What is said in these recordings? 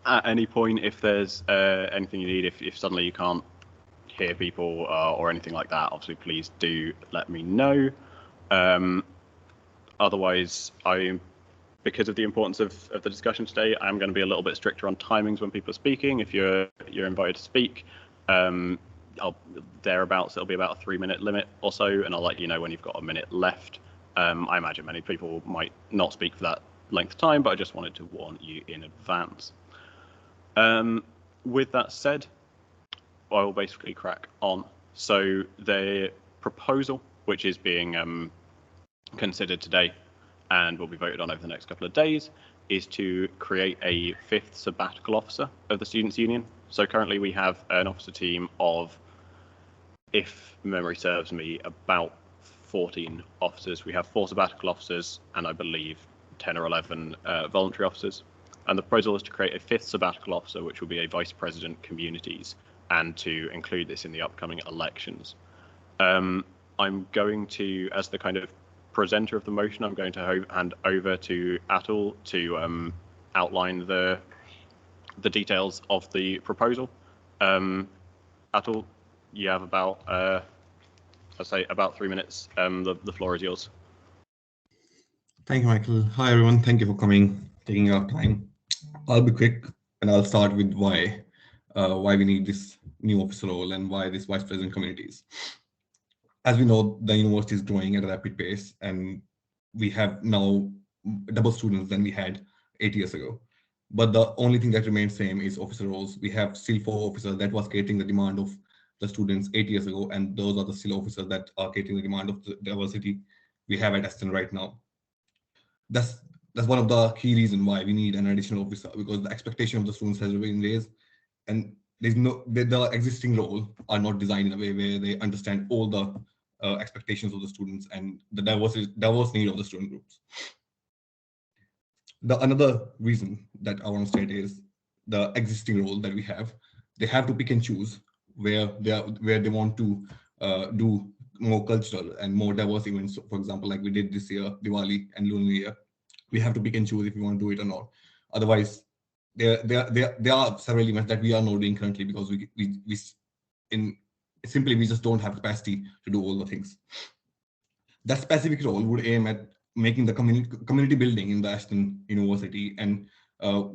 at any point, if there's anything you need, if suddenly you can't hear people or anything like that, obviously please do let me know. Otherwise, because of the importance of the discussion today, I'm going to be a little bit stricter on timings when people are speaking. If you're invited to speak, it'll be about a 3-minute limit or so, and I'll let you know when you've got a minute left. I imagine many people might not speak for that length of time, but I just wanted to warn you in advance. With that said, I will basically crack on. So the proposal, which is being considered today and will be voted on over the next couple of days, is to create a 5th sabbatical officer of the Students' Union. So currently we have an officer team of, if memory serves me, about 14 officers. We have 4 sabbatical officers and I believe 10 or 11 voluntary officers. And the proposal is to create a 5th sabbatical officer, which will be a vice president communities, and to include this in the upcoming elections. I'm going to, as the kind of presenter of the motion, I'm going to hand over to Atul to outline the details of the proposal. Atul, you have about, I'd say about 3 minutes. The floor is yours. Thank you, Michael. Hi, everyone. Thank you for coming, taking your time. I'll be quick, and I'll start with why we need this new officer role and why this vice president communities. As we know, the university is growing at a rapid pace, and we have now double students than we had 8 years ago. But the only thing that remains same is officer roles. We have still 4 officers that was catering the demand of the students 8 years ago, and those are the still officers that are catering the demand of the diversity we have at Aston right now. That's one of the key reasons why we need an additional officer, because the expectation of the students has been raised, and the existing role are not designed in a way where they understand all the expectations of the students and the diverse need of the student groups. The another reason that I want to state is the existing role that we have. They have to pick and choose where they want to do more cultural and more diverse events. For example, like we did this year, Diwali and Lunar New Year. We have to pick and choose if we want to do it or not. Otherwise, there are several events that we are not doing currently because we just don't have capacity to do all the things. That specific role would aim at making the community building in the Aston University and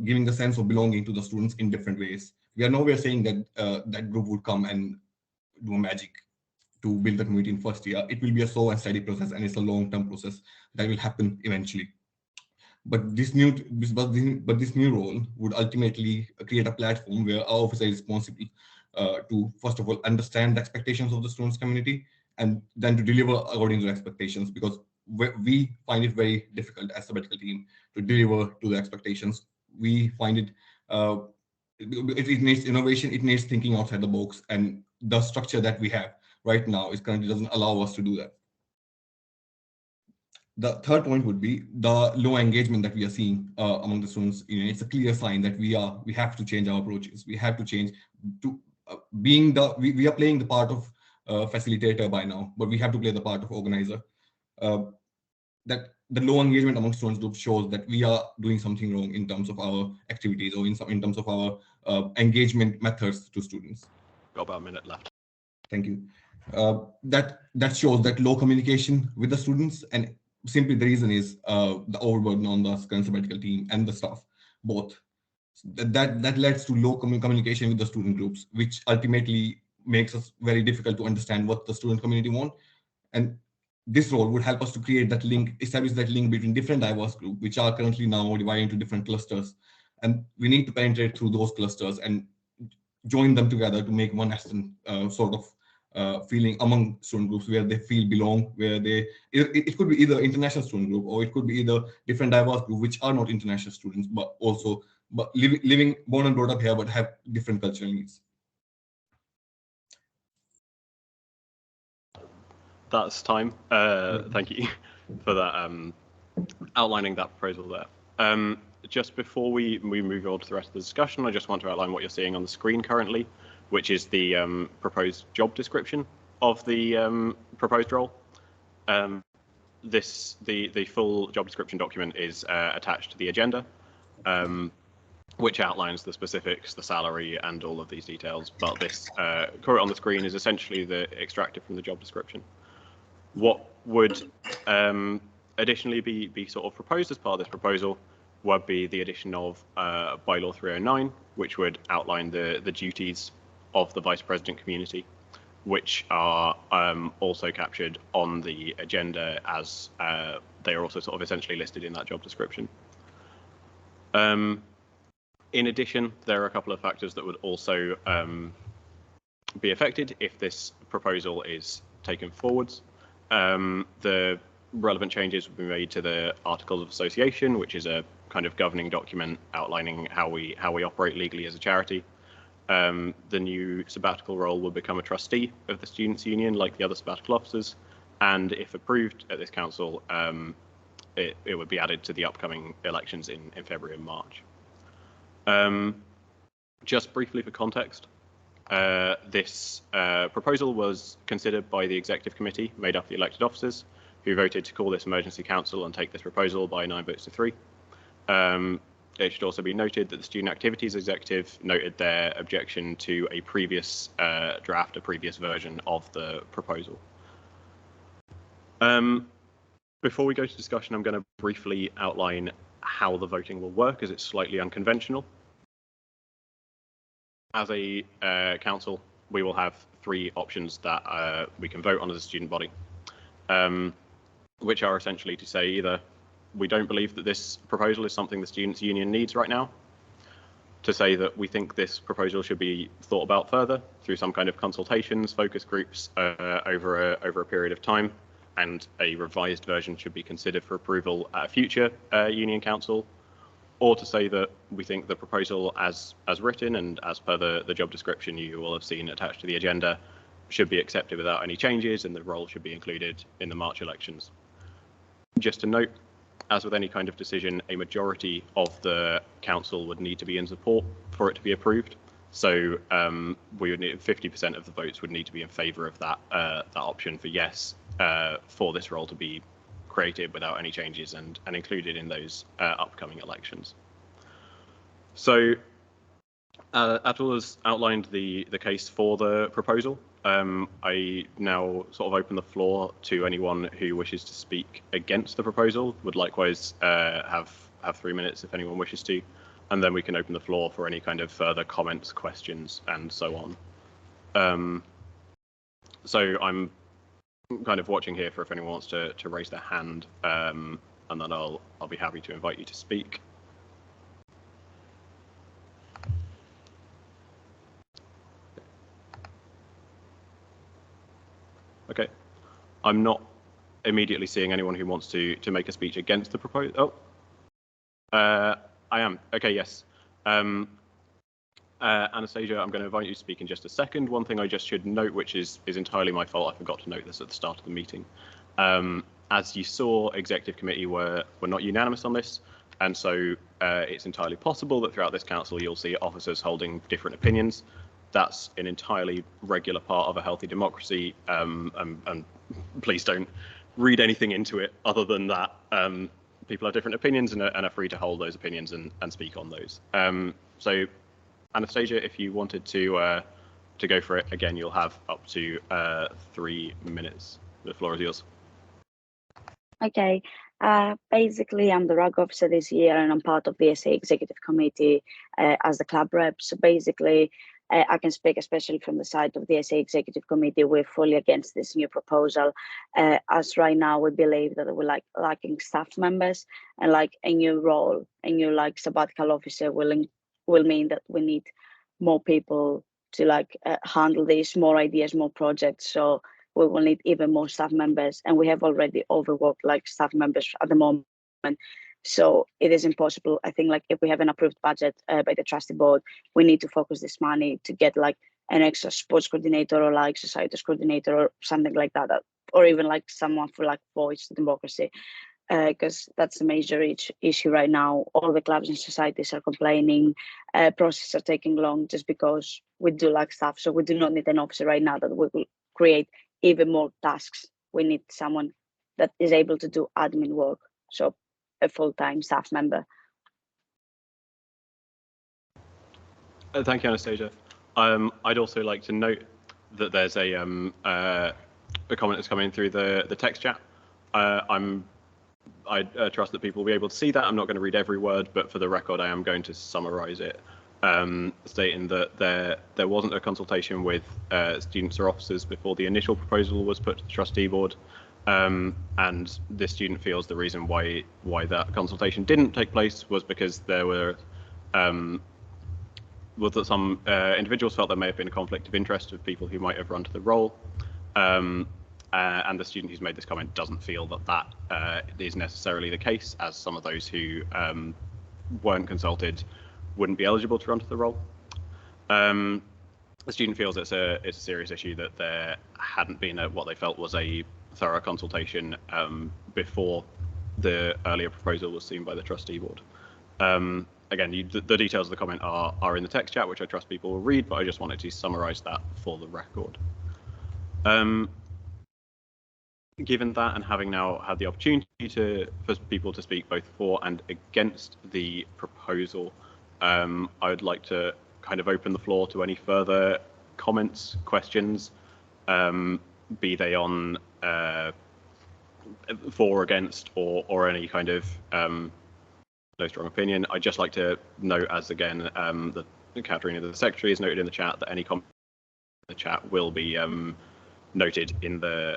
giving the sense of belonging to the students in different ways. We are nowhere saying that that group would come and do magic to build the community in first year. It will be a slow and steady process, and it's a long-term process that will happen eventually. But this new role would ultimately create a platform where our officer is responsible to, first of all, understand the expectations of the students community, and then to deliver according to the expectations, because we find it very difficult as a medical team to deliver to the expectations. We find it needs innovation, it needs thinking outside the box, and the structure that we have right now is currently doesn't allow us to do that. The third point would be the low engagement that we are seeing among the students. It's a clear sign that we have to change our approaches. We have to change to we are playing the part of facilitator by now, but we have to play the part of organizer. That the low engagement among students group shows that we are doing something wrong in terms of our activities or in terms of our engagement methods to students. Got about a minute left. Thank you. That shows that low communication with the students, and simply the reason is the overburden on the current sabbatical team and the staff, both. That leads to low communication with the student groups, which ultimately makes us very difficult to understand what the student community want. And this role would help us to create that link, establish that link between different diverse groups, which are currently now divided into different clusters. And we need to penetrate through those clusters and join them together to make one Aston sort of feeling among student groups where they feel belong, where it could be either international student group, or it could be either different diverse group which are not international students, but living born and brought up here, but have different cultural needs. That's time. Thank you for that, outlining that proposal there. Just before we move on to the rest of the discussion, I just want to outline what you're seeing on the screen currently, which is the proposed job description of the proposed role. The full job description document is attached to the agenda. which outlines the specifics, the salary, and all of these details. But this quote on the screen is essentially extracted from the job description. What would additionally be sort of proposed as part of this proposal would be the addition of Bylaw 309, which would outline the duties of the vice president community, which are also captured on the agenda as they are also sort of essentially listed in that job description. In addition, there are a couple of factors that would also be affected if this proposal is taken forwards. The relevant changes will be made to the Articles of Association, which is a kind of governing document outlining how we operate legally as a charity. The new sabbatical role will become a trustee of the Students' Union, like the other sabbatical officers, and if approved at this council, it would be added to the upcoming elections in February and March. Just briefly for context, this proposal was considered by the Executive Committee, made up of the elected officers, who voted to call this emergency council and take this proposal by 9 votes to 3. It should also be noted that the Student Activities Executive noted their objection to a previous draft, a previous version of the proposal. Before we go to discussion, I'm going to briefly outline how the voting will work, as it's slightly unconventional. As a council, we will have 3 options that we can vote on as a student body, which are essentially to say either we don't believe that this proposal is something the Students' Union needs right now, to say that we think this proposal should be thought about further through some kind of consultations, focus groups over a period of time, and a revised version should be considered for approval at a future union council, or to say that we think the proposal as written and as per the job description you will have seen attached to the agenda should be accepted without any changes, and the role should be included in the March elections. Just to note, as with any kind of decision, a majority of the council would need to be in support for it to be approved. So we would need 50% of the votes would need to be in favour of that option for yes, for this role to be created without any changes and included in those upcoming elections. So Atul has outlined the case for the proposal. I now sort of open the floor to anyone who wishes to speak against the proposal, would likewise have 3 minutes if anyone wishes to, and then we can open the floor for any kind of further comments, questions, and so on. So I'm kind of watching here for if anyone wants to raise their hand, and then I'll be happy to invite you to speak. Okay, I'm not immediately seeing anyone who wants to make a speech against the proposal. Oh, I am. Okay, yes. Anastasia, I'm going to invite you to speak in just a second. One thing I just should note, which is entirely my fault, I forgot to note this at the start of the meeting. As you saw, Executive Committee were not unanimous on this, and so it's entirely possible that throughout this council you'll see officers holding different opinions. That's an entirely regular part of a healthy democracy, and please don't read anything into it other than that. People have different opinions and are free to hold those opinions and speak on those. So, Anastasia, if you wanted to go for it again, you'll have up to 3 minutes. The floor is yours. Okay. Basically, I'm the RUG officer this year, and I'm part of the SA Executive Committee as the club rep. So basically, I can speak especially from the side of the SA Executive Committee. We're fully against this new proposal. As right now, we believe that we're lacking staff members, and like a new role, a new sabbatical officer will mean that we need more people to handle these, more ideas, more projects. So we will need even more staff members, and we have already overworked staff members at the moment. So it is impossible. I think if we have an approved budget by the trustee board, we need to focus this money to get an extra sports coordinator or societies coordinator or something like that, or even someone for voice democracy, because that's a major issue right now. All the clubs and societies are complaining. Processes are taking long just because we do lack staff. So we do not need an officer right now that will create even more tasks. We need someone that is able to do admin work. So a full-time staff member. Thank you, Anastasia. I'd also like to note that there's a comment that's coming through the text chat. I trust that people will be able to see that. I'm not going to read every word, but for the record, I am going to summarize it, stating that there wasn't a consultation with students or officers before the initial proposal was put to the trustee board, and this student feels the reason why that consultation didn't take place was because there were was that some individuals felt there may have been a conflict of interest of people who might have run to the role. And the student who's made this comment doesn't feel that is necessarily the case, as some of those who weren't consulted wouldn't be eligible to run to the role. The student feels it's a serious issue that there hadn't been what they felt was a thorough consultation before the earlier proposal was seen by the trustee board. Again, the details of the comment are in the text chat, which I trust people will read, but I just wanted to summarize that for the record. Given that, and having now had the opportunity for people to speak both for and against the proposal, I would like to kind of open the floor to any further comments, questions, be they on for or against, or any kind of no strong opinion. I'd just like to note, as again, that Katerina, the secretary, has noted in the chat that any comment in the chat will be noted in the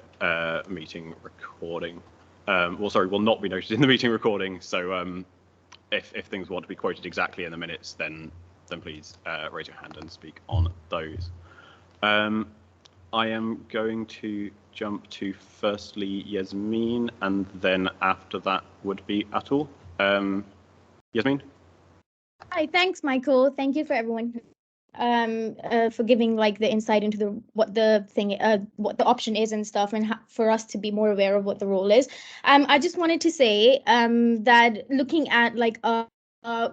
meeting recording. Will not be noted in the meeting recording. So if things want to be quoted exactly in the minutes, then please raise your hand and speak on those. I am going to jump to firstly Yasmin, and then after that would be Atul. Yasmin? Hi, thanks, Michael. Thank you for everyone for giving like the insight into what the option is and stuff, and for us to be more aware of what the role is. I just wanted to say that looking at like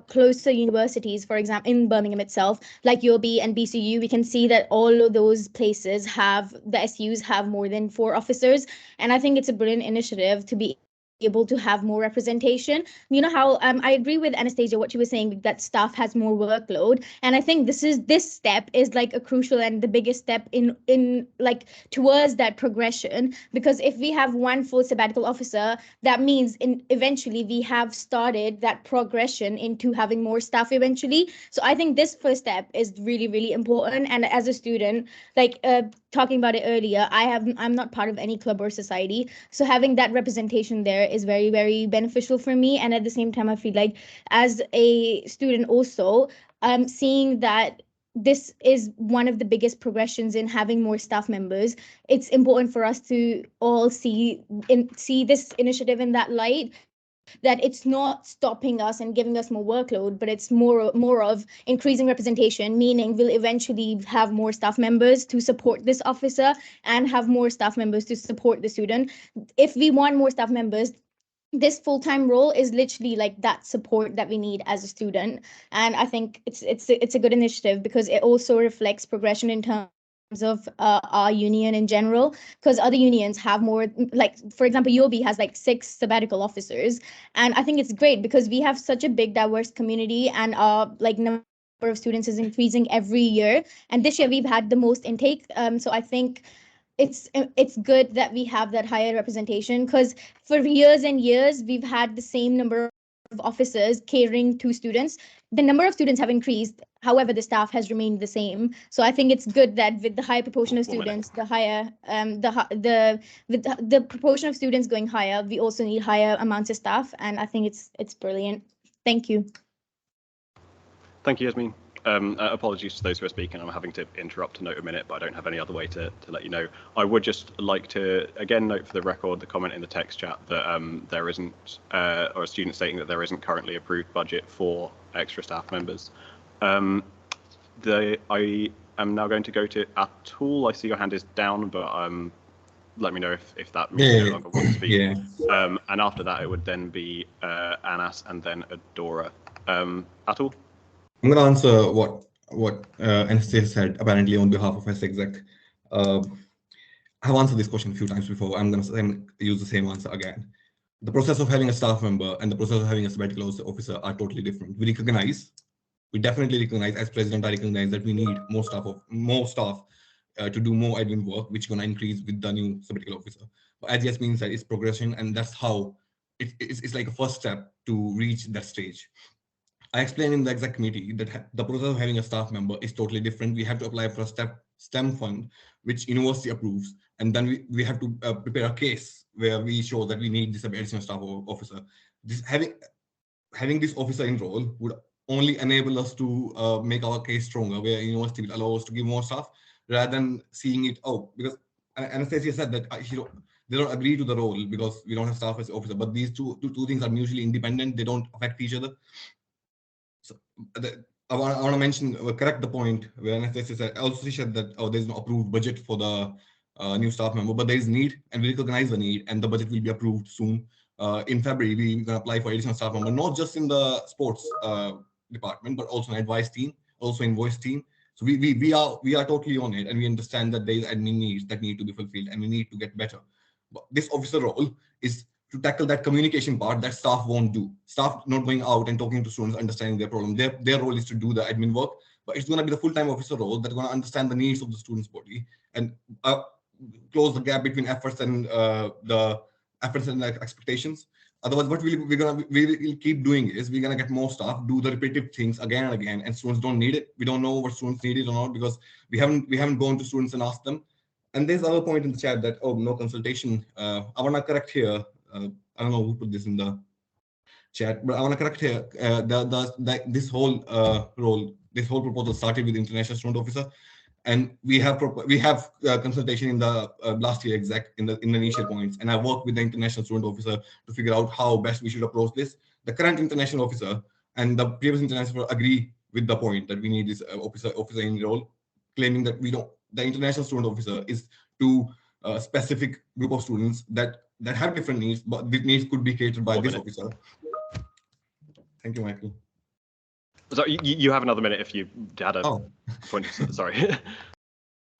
closer universities, for example, in Birmingham itself, like UOB and BCU, we can see that all of those places the SUs have more than 4 officers. And I think it's a brilliant initiative to be able to have more representation. You know how I agree with Anastasia, what she was saying, that staff has more workload, and I think this step is like a crucial and the biggest step in like towards that progression, because if we have 1 full sabbatical officer, that means eventually we have started that progression into having more staff eventually. So I think this first step is really, really important. And as a student, like talking about it earlier, I'm not part of any club or society, so having that representation there is very, very beneficial for me. And at the same time, I feel like as a student also, seeing that this is one of the biggest progressions in having more staff members, it's important for us to all see this initiative in that light, that it's not stopping us and giving us more workload, but it's more of increasing representation, meaning we'll eventually have more staff members to support this officer and have more staff members to support the student. If we want more staff members, this full-time role is literally like that support that we need as a student. And I think it's a good initiative, because it also reflects progression in terms of our union in general, because other unions have more, like for example UOB has like 6 sabbatical officers, and I think it's great because we have such a big diverse community, and our like number of students is increasing every year, and this year we've had the most intake. So I think it's good that we have that higher representation, because for years and years we've had the same number of officers catering to students. The number of students have increased, however the staff has remained the same. So I think it's good that with the higher proportion of students, the higher the proportion of students going higher, we also need higher amounts of staff, and I think it's brilliant. Thank you. Thank you, Yasmin. Apologies to those who are speaking. I'm having to interrupt to note a minute, but I don't have any other way to let you know. I would just like to again note for the record the comment in the text chat that there isn't, or a student stating that there isn't currently approved budget for extra staff members. I am now going to go to Atul. I see your hand is down, but let me know if that means you no longer want to speak. Yeah. And after that, it would then be Anas and then Adora. Atul? I'm going to answer what Anastasia said, apparently on behalf of SExec. I've answered this question a few times before. I'm going to use the same answer again. The process of having a staff member and the process of having a sabbatical officer are totally different. We recognize We definitely recognize, as president, I recognize that we need more staff to do more admin work, which is going to increase with the new sabbatical officer. But as Yasmin said, it's progression, and that's how it's like a first step to reach that stage. I explained in the exec committee that the process of having a staff member is totally different. We have to apply for a STEM fund, which university approves, and then we have to prepare a case where we show that we need this additional staff officer. This having this officer in role would only enable us to make our case stronger, where university will allow us to give more staff rather than seeing it because Anastasia said that they don't agree to the role because we don't have staff as officer, but these two things are mutually independent. They don't affect each other. So I want to mention, correct the point where Anastasia said, also said that there's no approved budget for the new staff member, but there is need, and we recognize the need, and the budget will be approved soon. In February, we're going to apply for additional staff member, not just in the sports department, but also in advice team, also in voice team. So we are totally on it, and we understand that there is admin needs that need to be fulfilled, and we need to get better. But this officer role is to tackle that communication part that staff won't do. Staff not going out and talking to students, understanding their problem. Their role is to do the admin work, but it's going to be the full-time officer role that's going to understand the needs of the student's body and close the gap between efforts and the expectations. Otherwise, what we will keep doing is we're gonna get more staff, do the repetitive things again and again, and students don't need it. We don't know what students need it or not because we haven't gone to students and asked them. And there's another point in the chat that no consultation. I wanna correct here. I don't know who put this in the chat, but I wanna correct here. This whole proposal started with the international student officer. And we have consultation in the last year exec in the initial points, and I worked with the international student officer to figure out how best we should approach this. The current international officer and the previous international officer agree with the point that we need this officer in role, claiming that the international student officer is to a specific group of students that have different needs, but these needs could be catered by this officer. Thank you, Michael. So you have another minute if you had a point. Sorry.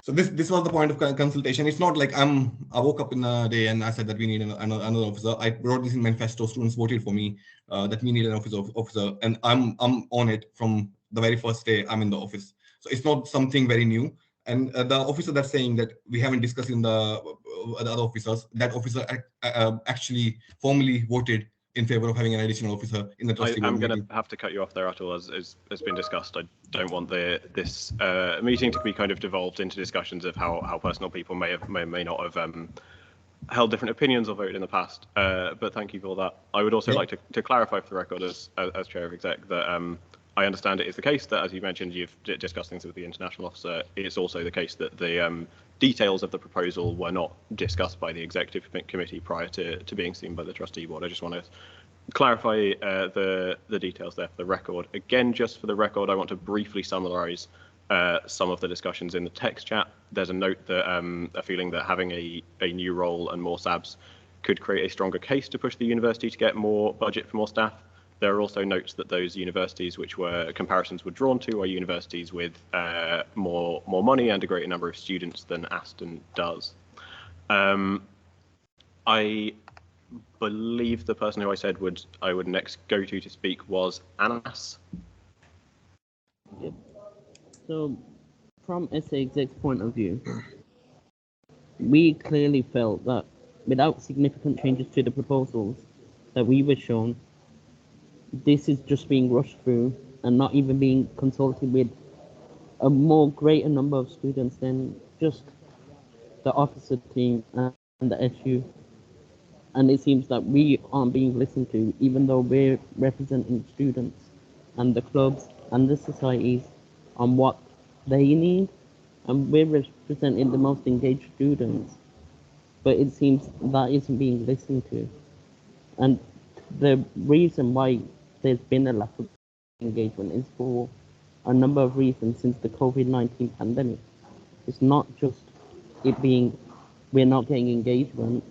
So this was the point of consultation. It's not like I woke up in a day and I said that we need another officer. I wrote this in manifesto. Students voted for me that we need an officer, and I'm on it from the very first day I'm in the office. So it's not something very new. And the officer that's saying that we haven't discussed in the other officers, that officer actually formally voted in favor of having an additional officer in the trustee board. I'm going to have to cut you off there, Atul, as has been discussed. I don't want this meeting to be kind of devolved into discussions of how personal people may not have held different opinions or voted in the past. But thank you for that. I would also like to clarify for the record, as chair of exec, that I understand it is the case that, as you mentioned, you've discussed things with the international officer. It's also the case that the details of the proposal were not discussed by the executive committee prior to being seen by the trustee board. I just want to clarify the details there for the record. Again, just for the record, I want to briefly summarise some of the discussions in the text chat. There's a note that a feeling that having a new role and more SABs could create a stronger case to push the university to get more budget for more staff. There are also notes that those universities which comparisons were drawn to are universities with more money and a greater number of students than Aston does. I believe the person who I said I would next go to speak was Anas. Yep. So from SA Exec's point of view, we clearly felt that without significant changes to the proposals that we were shown, this is just being rushed through and not even being consulted with a more greater number of students than just the officer team and the SU. And it seems that we aren't being listened to, even though we're representing students and the clubs and the societies on what they need, and we're representing the most engaged students. But it seems that isn't being listened to. And the reason why there's been a lack of engagement is for a number of reasons since the COVID-19 pandemic. It's not just it being we're not getting engagement.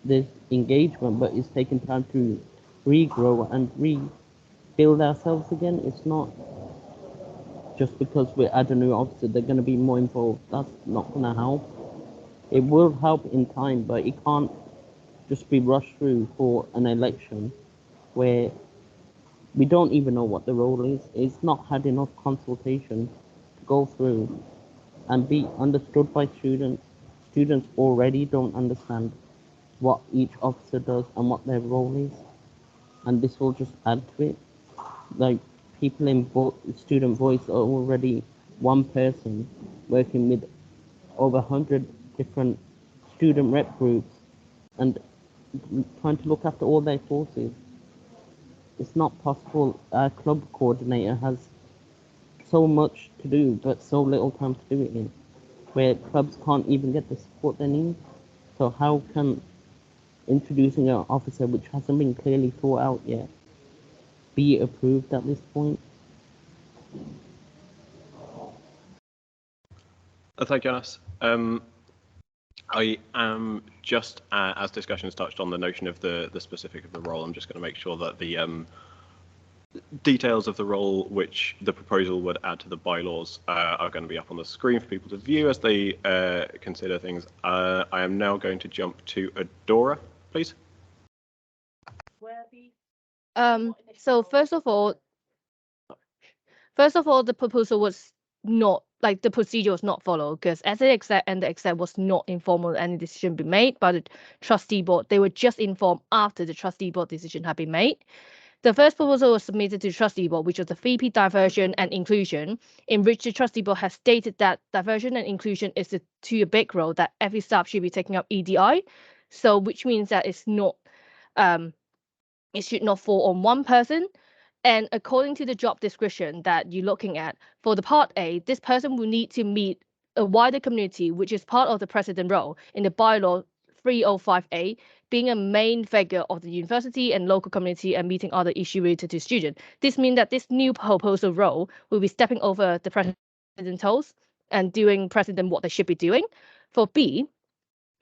There's engagement, but it's taking time to regrow and rebuild ourselves again. It's not just because we add a new officer, they're going to be more involved. That's not going to help. It will help in time, but it can't just be rushed through for an election where We don't even know what the role is. It's not had enough consultation to go through and be understood by students. Students already don't understand what each officer does and what their role is, and this will just add to it. Like, people in student voice are already one person working with over 100 different student rep groups and trying to look after all their forces. It's not possible. Our club coordinator has so much to do, but so little time to do it in, where clubs can't even get the support they need. So how can introducing an officer which hasn't been clearly thought out yet be approved at this point? Thank you, Anas. I am just, as discussions touched on the notion of the specific of the role, I'm just going to make sure that the details of the role which the proposal would add to the bylaws are going to be up on the screen for people to view as they consider things. I am now going to jump to Adora, please. So first of all, the proposal was not like the procedure was not followed because as the exec and the exec was not informed of any decision be made by the trustee board. They were just informed after the trustee board decision had been made. The first proposal was submitted to the trustee board, which was the 3P diversion and inclusion, in which the trustee board has stated that diversion and inclusion is a big role that every staff should be taking up EDI. So which means that it's not it should not fall on one person. And according to the job description that you're looking at, for the Part A, this person will need to meet a wider community, which is part of the president role in the bylaw 305A, being a main figure of the university and local community and meeting other issues related to students. This means that this new proposal role will be stepping over the president's toes and doing president what they should be doing. For B,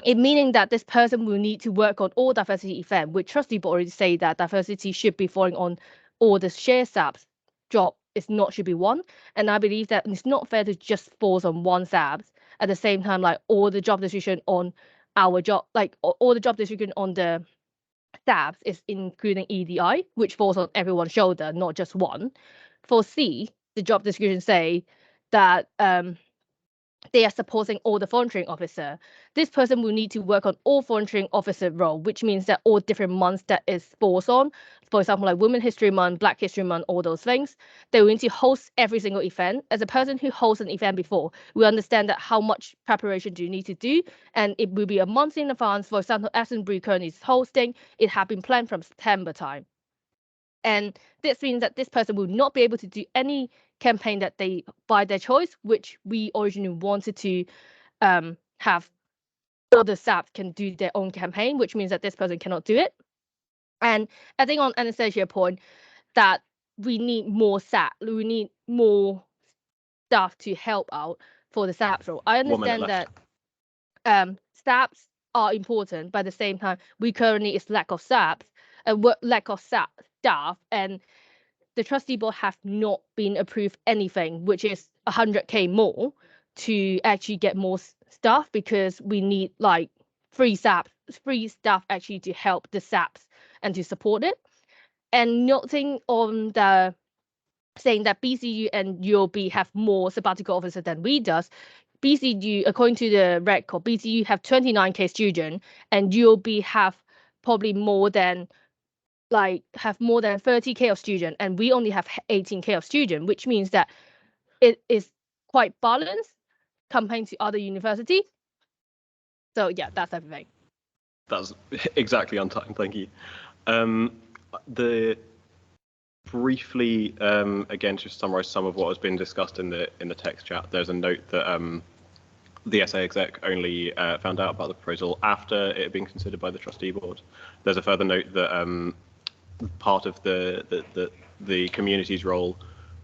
it meaning that this person will need to work on all diversity events, which trustee board already say that diversity should be falling on all the share SAPs job is not should be one. And I believe that it's not fair to just falls on one SAPs at the same time, like all the job description on our job, like all the job description on the SAPs is including EDI, which falls on everyone's shoulder, not just one. For C, the job description say that they are supporting all the volunteering officer. This person will need to work on all volunteering officer role, which means that all different months that is falls on, for example, like Women's History Month, Black History Month, all those things, they will need to host every single event. As a person who hosts an event before, we understand that how much preparation do you need to do, and it will be a month in advance. For example, Assenbury currently is hosting, it had been planned from September time. And this means that this person will not be able to do any campaign that they by their choice, which we originally wanted to have all the SAPs can do their own campaign, which means that this person cannot do it. And I think on Anastasia's point that we need more SAP, we need more staff to help out for the SAPs role. I understand that SAPs are important, but at the same time, we currently is lack of SAPs and lack of staff, and the trustee board have not been approved anything, which is 100K more to actually get more staff because we need like free staff actually to help the SAPs and to support it. And noting on the saying that BCU and UOB have more sabbatical officers than we does. BCU, according to the record, BCU have 29K students and UOB have probably more than 30K of students, and we only have 18K of students, which means that it is quite balanced compared to other universities. So yeah, that's everything. That's exactly on time. Thank you. Briefly, again, just to summarize some of what has been discussed in the text chat, there's a note that the SA exec only found out about the proposal after it had been considered by the trustee board. There's a further note that part of the community's role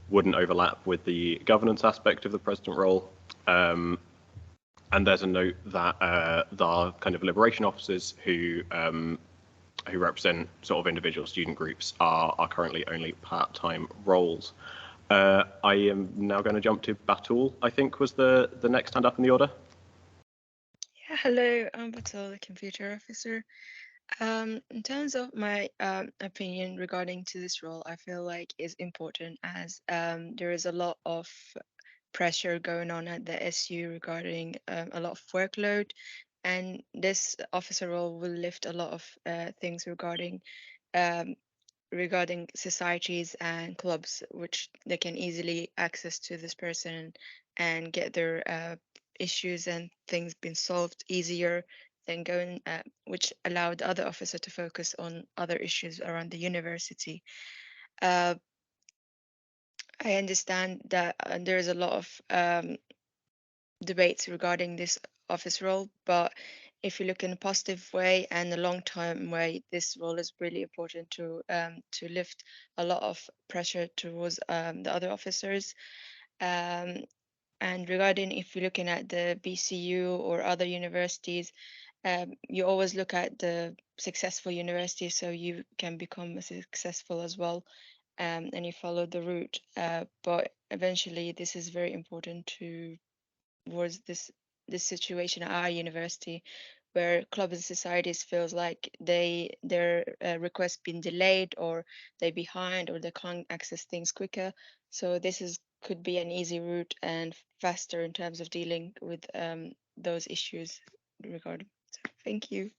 wouldn't overlap with the governance aspect of the president role. And there's a note that the kind of liberation officers who represent sort of individual student groups are currently only part-time roles. I am now going to jump to Batul, I think was the next hand up in the order. Yeah, hello, I'm Batul, the computer officer. In terms of my opinion regarding to this role, I feel like it's important as there is a lot of pressure going on at the SU regarding a lot of workload, and this officer role will lift a lot of things um, regarding societies and clubs, which they can easily access to this person and get their issues and things being solved easier than going, which allowed the other officer to focus on other issues around the university. Uh, I understand that there's a lot of debates regarding this office role, but if you look in a positive way and a long-term way, this role is really important to lift a lot of pressure towards the other officers. And regarding if you're looking at the BCU or other universities, you always look at the successful universities so you can become successful as well, and you follow the route. But eventually, this is very important towards this situation at our university, where clubs and societies feels like their requests been delayed or they behind or they can't access things quicker. So this is could be an easy route and faster in terms of dealing with those issues regarding. So thank you.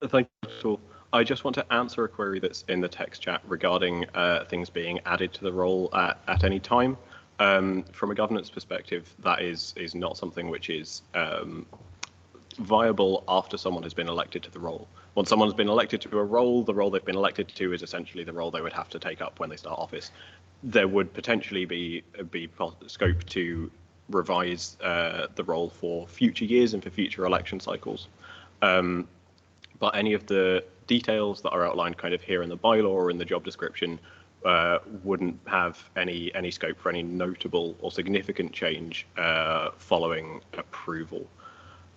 Thank you, Atul. I just want to answer a query that's in the text chat regarding things being added to the role at any time. From a governance perspective, that is not something which is viable after someone has been elected to the role. Once someone's been elected to a role, the role they've been elected to is essentially the role they would have to take up when they start office. There would potentially be scope to revise the role for future years and for future election cycles. But any of the details that are outlined kind of here in the bylaw or in the job description wouldn't have any scope for any notable or significant change following approval.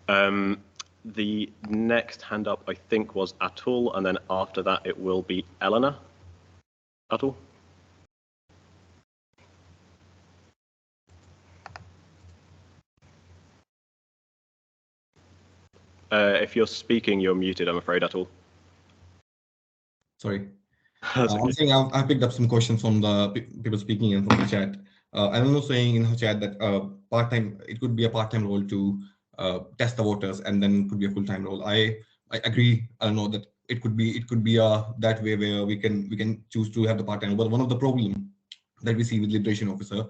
The next hand up, I think, was Atul, and then after that it will be Eleanor. Atul? If you're speaking, you're muted, I'm afraid, Atul. Sorry. That's I'm okay. saying I picked up some questions from the people speaking in from the chat. Eleanor was saying in her chat that part-time, it could be a part-time role to test the voters, and then it could be a full-time role. I agree. I don't know that it could be that way where we can choose to have the part-time. But one of the problem that we see with liberation officer,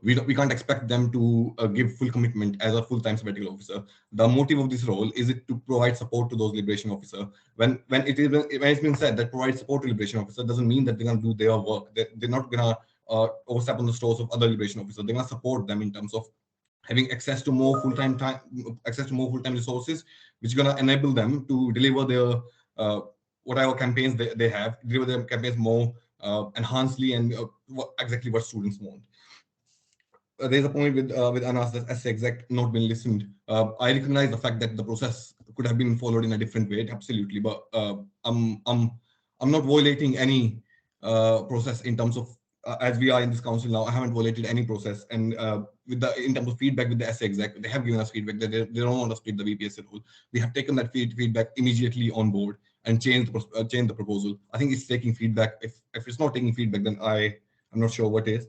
we can't expect them to give full commitment as a full-time sabbatical officer. The motive of this role is it to provide support to those liberation officer. When it's been said that provide support to liberation officer doesn't mean that they're gonna do their work. They're not gonna overstep on the stores of other liberation officers. They're gonna support them in terms of having access to more full-time resources, which is gonna enable them to deliver their whatever campaigns they have, deliver their campaigns more enhancedly and exactly what students want. There's a point with Anas that as exec not been listened. I recognize the fact that the process could have been followed in a different way, absolutely, but I'm not violating any process in terms of as we are in this council now. I haven't violated any process, and in terms of feedback with the SA exec, they have given us feedback that they don't want to split the VPS role. We have taken that feedback immediately on board and changed the proposal. I think it's taking feedback. If it's not taking feedback, then I'm not sure what is.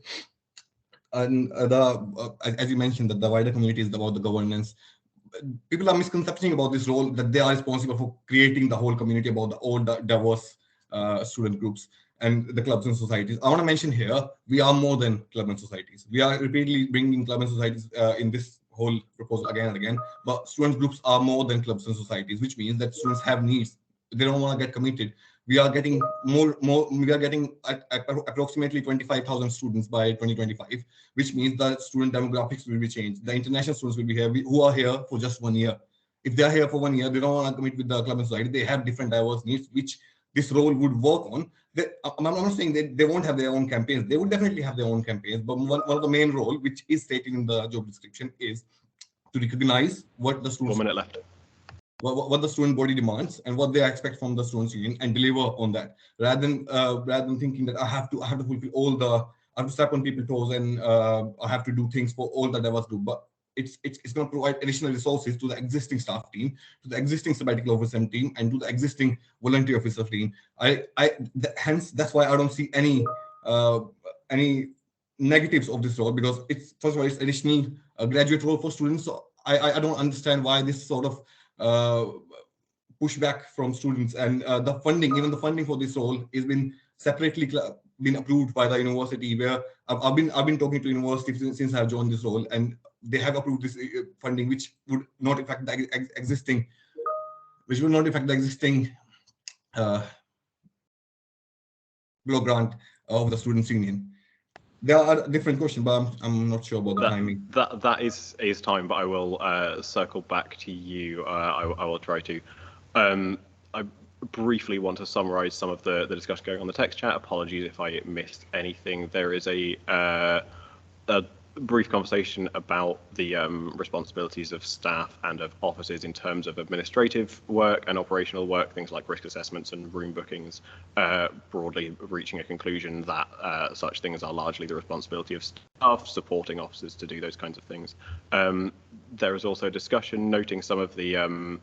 And as you mentioned, that the wider community is about the governance. People are misconcepting about this role, that they are responsible for creating the whole community about all the diverse student groups and the clubs and societies. I want to mention here, we are more than clubs and societies. We are repeatedly bringing clubs and societies in this whole proposal again and again, but student groups are more than clubs and societies, which means that students have needs. They don't want to get committed. We are getting we are getting approximately 25,000 students by 2025, which means the student demographics will be changed. The international students will be here, who are here for just 1 year. If they are here for 1 year, they don't want to commit with the club and society. They have different diverse needs, which this role would work on. I'm not saying that they won't have their own campaigns. They will definitely have their own campaigns, but one of the main role, which is stated in the job description, is to recognize what the students 1 minute left. What the student body demands and what they expect from the students union, and deliver on that, rather than thinking that I have to fulfill all the, I have to step on people's toes and I have to do things for all the diverse group. But it's going to provide additional resources to the existing staff team, to the existing sabbatical officer team, and to the existing volunteer officer team. Hence, that's why I don't see any negatives of this role, because it's, first of all, it's additional graduate role for students. So I don't understand why this sort of pushback from students. And the funding, even the funding for this role, has been separately been approved by the university, where I've been talking to universities since I've joined this role, and they have approved this funding, which would not affect the existing block grant of the students' union. There are different questions, but I'm not sure about the timing. That is time, but I will circle back to you. I will try to. I briefly want to summarize some of the discussion going on the text chat. Apologies if I missed anything. There is a brief conversation about the responsibilities of staff and of officers in terms of administrative work and operational work, things like risk assessments and room bookings, broadly reaching a conclusion that such things are largely the responsibility of staff, supporting officers to do those kinds of things. There is also a discussion noting some of the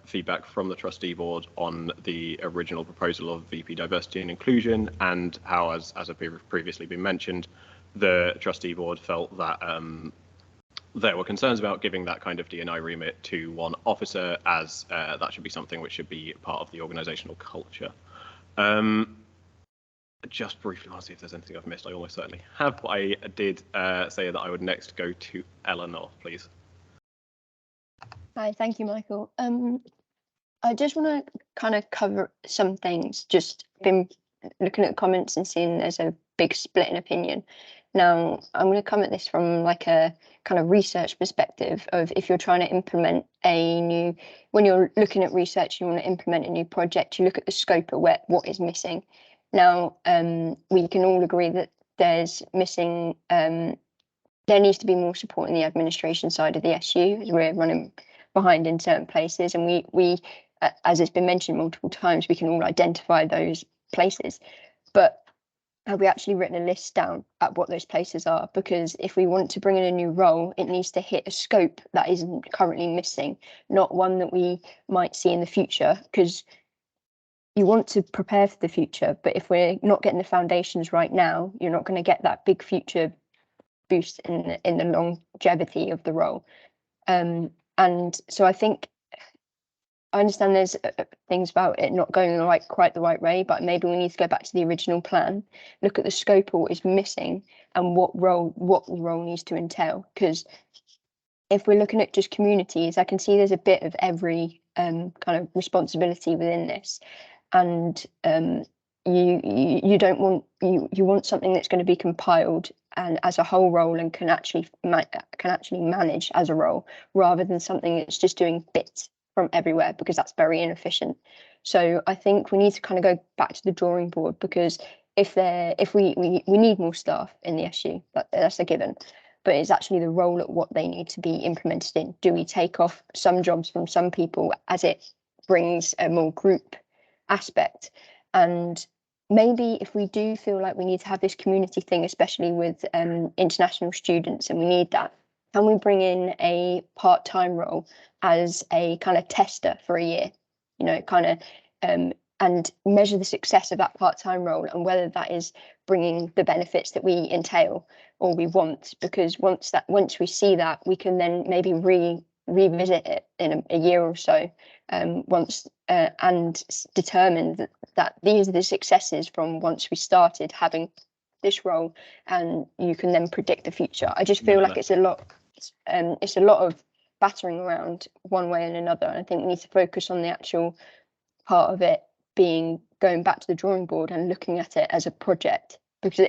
feedback from the trustee board on the original proposal of VP diversity and inclusion, and how, as have previously been mentioned, the trustee board felt that there were concerns about giving that kind of D&I remit to one officer, as that should be something which should be part of the organisational culture. Just briefly want to see if there's anything I've missed. I almost certainly have, but I did say that I would next go to Eleanor, please. Hi, thank you, Michael. I just want to kind of cover some things. Just been looking at the comments and seeing there's a big split in opinion. Now, I'm going to come at this from like a kind of research perspective of, if you're trying to implement when you're looking at research, you want to implement a new project, you look at the scope of what is missing. Now, we can all agree that there's missing, there needs to be more support in the administration side of the SU, as we're running behind in certain places. And we as it's been mentioned multiple times, we can all identify those places. But have we actually written a list down at what those places are? Because if we want to bring in a new role, it needs to hit a scope that isn't currently missing, not one that we might see in the future, because you want to prepare for the future. But if we're not getting the foundations right now, you're not going to get that big future boost in the longevity of the role. And so I think I understand there's things about it not going quite the right way, but maybe we need to go back to the original plan, look at the scope of what is missing and what the role needs to entail. Because if we're looking at just communities, I can see there's a bit of every kind of responsibility within this, and you don't want you want something that's going to be compiled and as a whole role and can actually manage as a role, rather than something that's just doing bits from everywhere, because that's very inefficient. So I think we need to kind of go back to the drawing board, because if we need more staff in the SU, that's a given, but it's actually the role at what they need to be implemented in. Do we take off some jobs from some people as it brings a more group aspect? And maybe if we do feel like we need to have this community thing, especially with international students, and we need that, can we bring in a part-time role as a kind of tester for a year, and measure the success of that part-time role and whether that is bringing the benefits that we entail or we want? Because once we see that, we can then maybe revisit it in a year or so, and determine that these are the successes from once we started having this role, and you can then predict the future. I just feel like it's a lot of battering around one way and another. And I think we need to focus on the actual part of it being going back to the drawing board and looking at it as a project, because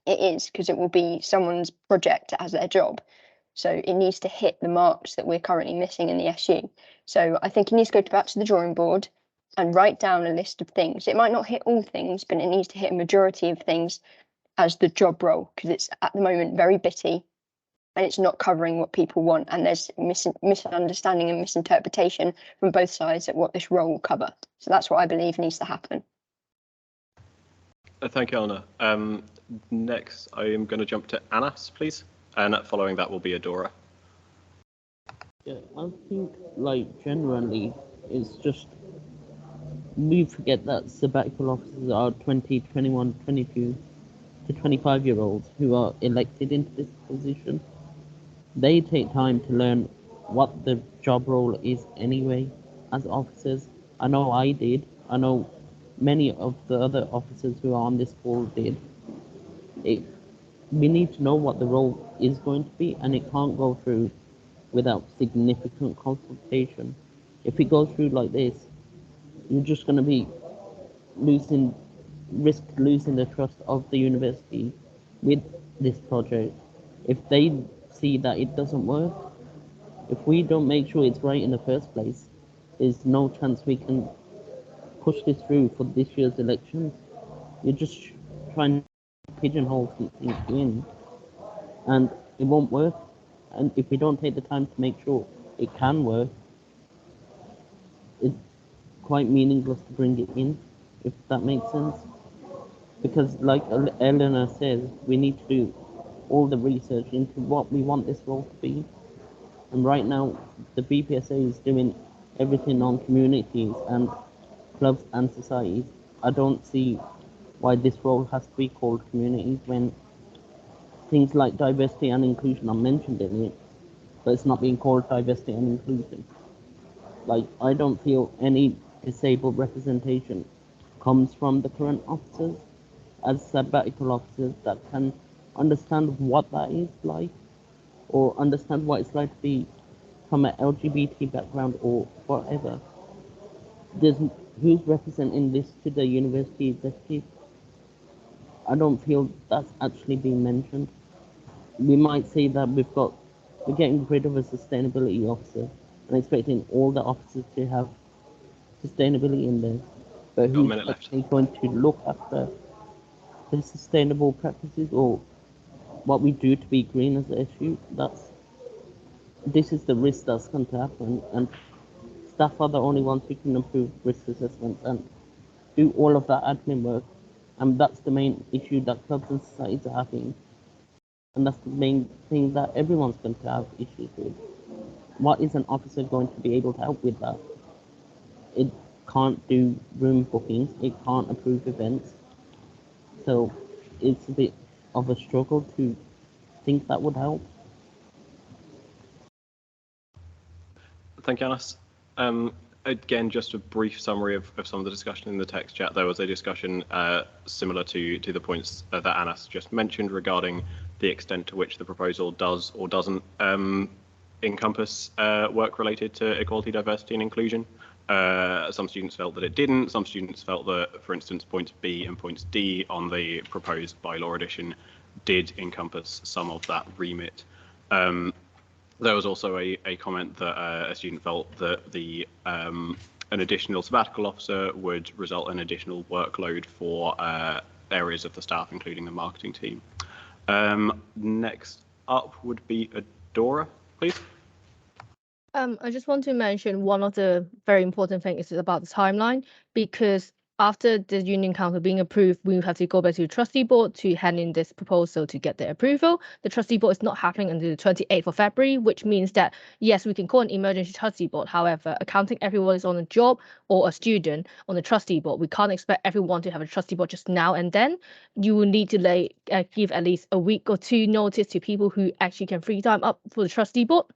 it will be someone's project as their job. So it needs to hit the marks that we're currently missing in the SU. So I think it needs to go back to the drawing board and write down a list of things. It might not hit all things, but it needs to hit a majority of things as the job role, because it's at the moment very bitty and it's not covering what people want, and there's misunderstanding and misinterpretation from both sides at what this role will cover. So that's what I believe needs to happen. Thank you, Eleanor. Next, I am going to jump to Anas, please. and following that will be Adora. Yeah, I think like generally it's just we forget that sabbatical officers are 20, 21, 22 to 25-year-olds who are elected into this position. They take time to learn what the job role is anyway as officers. I know I did. I know many of the other officers who are on this call did. We need to know what the role is going to be, and it can't go through without significant consultation. If it goes through like this, you're just going to be risk losing the trust of the university with this project. If they see that it doesn't work, if we don't make sure it's right in the first place, there's no chance we can push this through for this year's elections. You're just trying to pigeonhole something in, and it won't work. And if we don't take the time to make sure it can work, it's quite meaningless to bring it in, if that makes sense. Because like Eleanor says, we need to do all the research into what we want this role to be. And right now, the BPSA is doing everything on communities and clubs and societies. I don't see why this role has to be called communities when things like diversity and inclusion are mentioned in it, but it's not being called diversity and inclusion. Like, I don't feel any disabled representation comes from the current officers as sabbatical officers that can understand what that is like, or understand what it's like to be from an LGBT background or whatever. Who's representing this to the university executive? I don't feel that's actually being mentioned. We might say that we're getting rid of a sustainability officer and expecting all the officers to have sustainability in there. But who's actually going to look after the sustainable practices or what we do to be green as an issue? This is the risk that's going to happen, and staff are the only ones who can improve risk assessments and do all of that admin work. And that's the main issue that clubs and societies are having. And that's the main thing that everyone's going to have issues with. What is an officer going to be able to help with that? It can't do room bookings, it can't approve events. So it's a bit of a struggle to think that would help. Thank you, Anas. Again, just a brief summary of some of the discussion in the text chat. There was a discussion similar to the points that Anas just mentioned regarding the extent to which the proposal does or doesn't encompass work related to equality, diversity and inclusion. Some students felt that it didn't. Some students felt that, for instance, points B and points D on the proposed bylaw edition did encompass some of that remit. There was also a comment that a student felt that an additional sabbatical officer would result in additional workload for areas of the staff, including the marketing team. Next up would be Adora, please. I just want to mention one of the very important things is about the timeline, because after the union council being approved, we have to go back to the trustee board to hand in this proposal to get their approval. The trustee board is not happening until the 28th of February, which means that, yes, we can call an emergency trustee board. However, accounting everyone is on a job or a student on the trustee board, we can't expect everyone to have a trustee board just now and then. You will need to give at least a week or two notice to people who actually can free time up for the trustee board,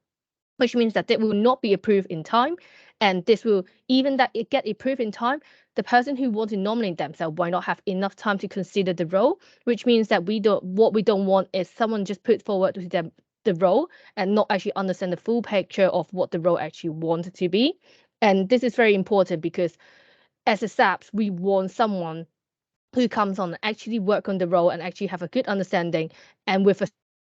which means that it will not be approved in time. And this will, even that it get approved in time, the person who wants to nominate themselves might not have enough time to consider the role, which means that what we don't want is someone just put forward to them the role and not actually understand the full picture of what the role actually wanted to be. And this is very important because as a SAPS, we want someone who comes on and actually work on the role and actually have a good understanding, and with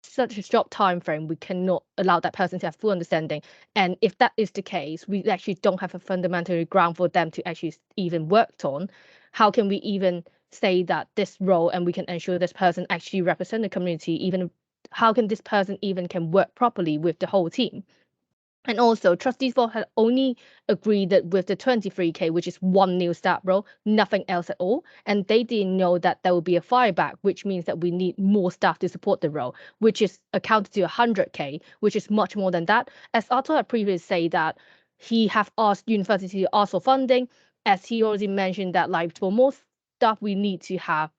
such a short time frame, we cannot allow that person to have full understanding. And if that is the case, we actually don't have a fundamental ground for them to actually even worked on. How can we even say that this role and we can ensure this person actually represent the community? Even how can this person even can work properly with the whole team? And also, trustees board had only agreed that with the 23K, which is one new staff role, nothing else at all. And they didn't know that there will be a fireback, which means that we need more staff to support the role, which is accounted to 100K, which is much more than that. As Arthur had previously said that he have asked university to ask for funding, as he already mentioned that like for more staff, we need to have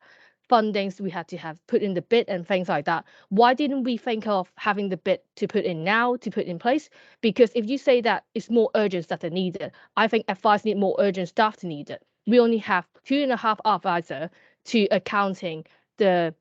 fundings, we had to have put in the bid and things like that. Why didn't we think of having the bid to put in now, to put in place? Because if you say that it's more urgent staff that needed, I think advice need more urgent staff to need it. We only have 2.5 advisor to accounting the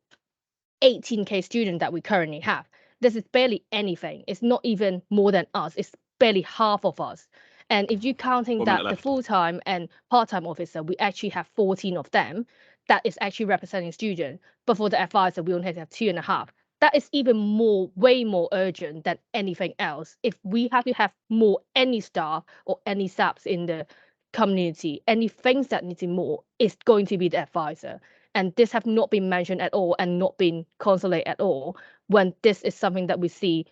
18K student that we currently have. This is barely anything. It's not even more than us. It's barely half of us. And if you're counting 1 that minute the left. full-time and part-time officer, we actually have 14 of them. That is actually representing student. But for the advisor, we only have 2.5. That is even more, way more urgent than anything else. If we have to have more any staff or any SAPs in the community, any things that need more, it's going to be the advisor. And this have not been mentioned at all and not been consolidated at all, when this is something that we see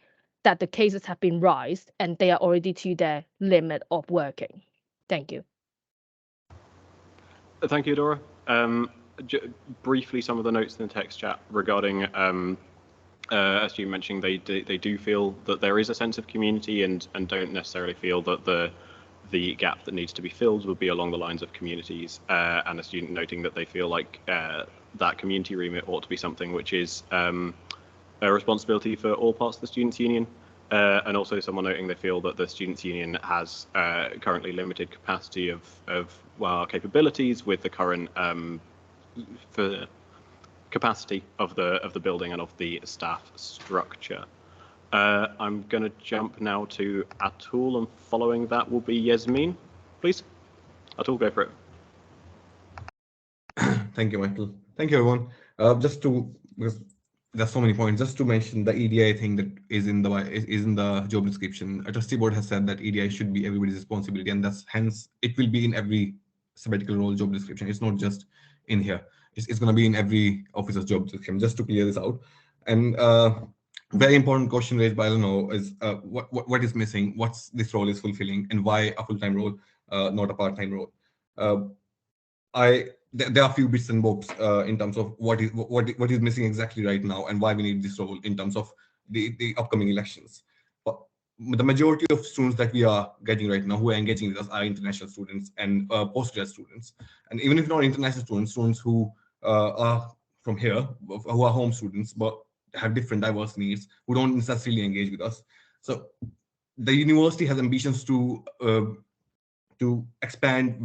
that the cases have been raised and they are already to their limit of working. Thank you. Thank you, Dora. Briefly, some of the notes in the text chat regarding, as you mentioned, they do feel that there is a sense of community and don't necessarily feel that the gap that needs to be filled would be along the lines of communities, and a student noting that they feel like that community remit ought to be something which is a responsibility for all parts of the Students' Union, and also someone noting they feel that the Students' Union has currently limited capacity of capabilities with the current for capacity of the building and of the staff structure. I'm going to jump now to Atul, and following that will be Yasmin. Please, Atul, go for it. Thank you, Michael. Thank you, everyone. Because there's so many points, just to mention the EDI thing that is in the job description. A trustee board has said that EDI should be everybody's responsibility, and that's hence it will be in every sabbatical role job description. It's not just in here. It's going to be in every officer's job description, just to clear this out. And very important question raised by Eleanor is what is missing, what's this role is fulfilling, and why a full-time role, not a part-time role. There are a few bits and bobs in terms of what is missing exactly right now and why we need this role in terms of the upcoming elections. But the majority of students that we are getting right now who are engaging with us are international students and postgrad students. And even if not international students who are from here, who are home students, but have different diverse needs, who don't necessarily engage with us. So the university has ambitions to expand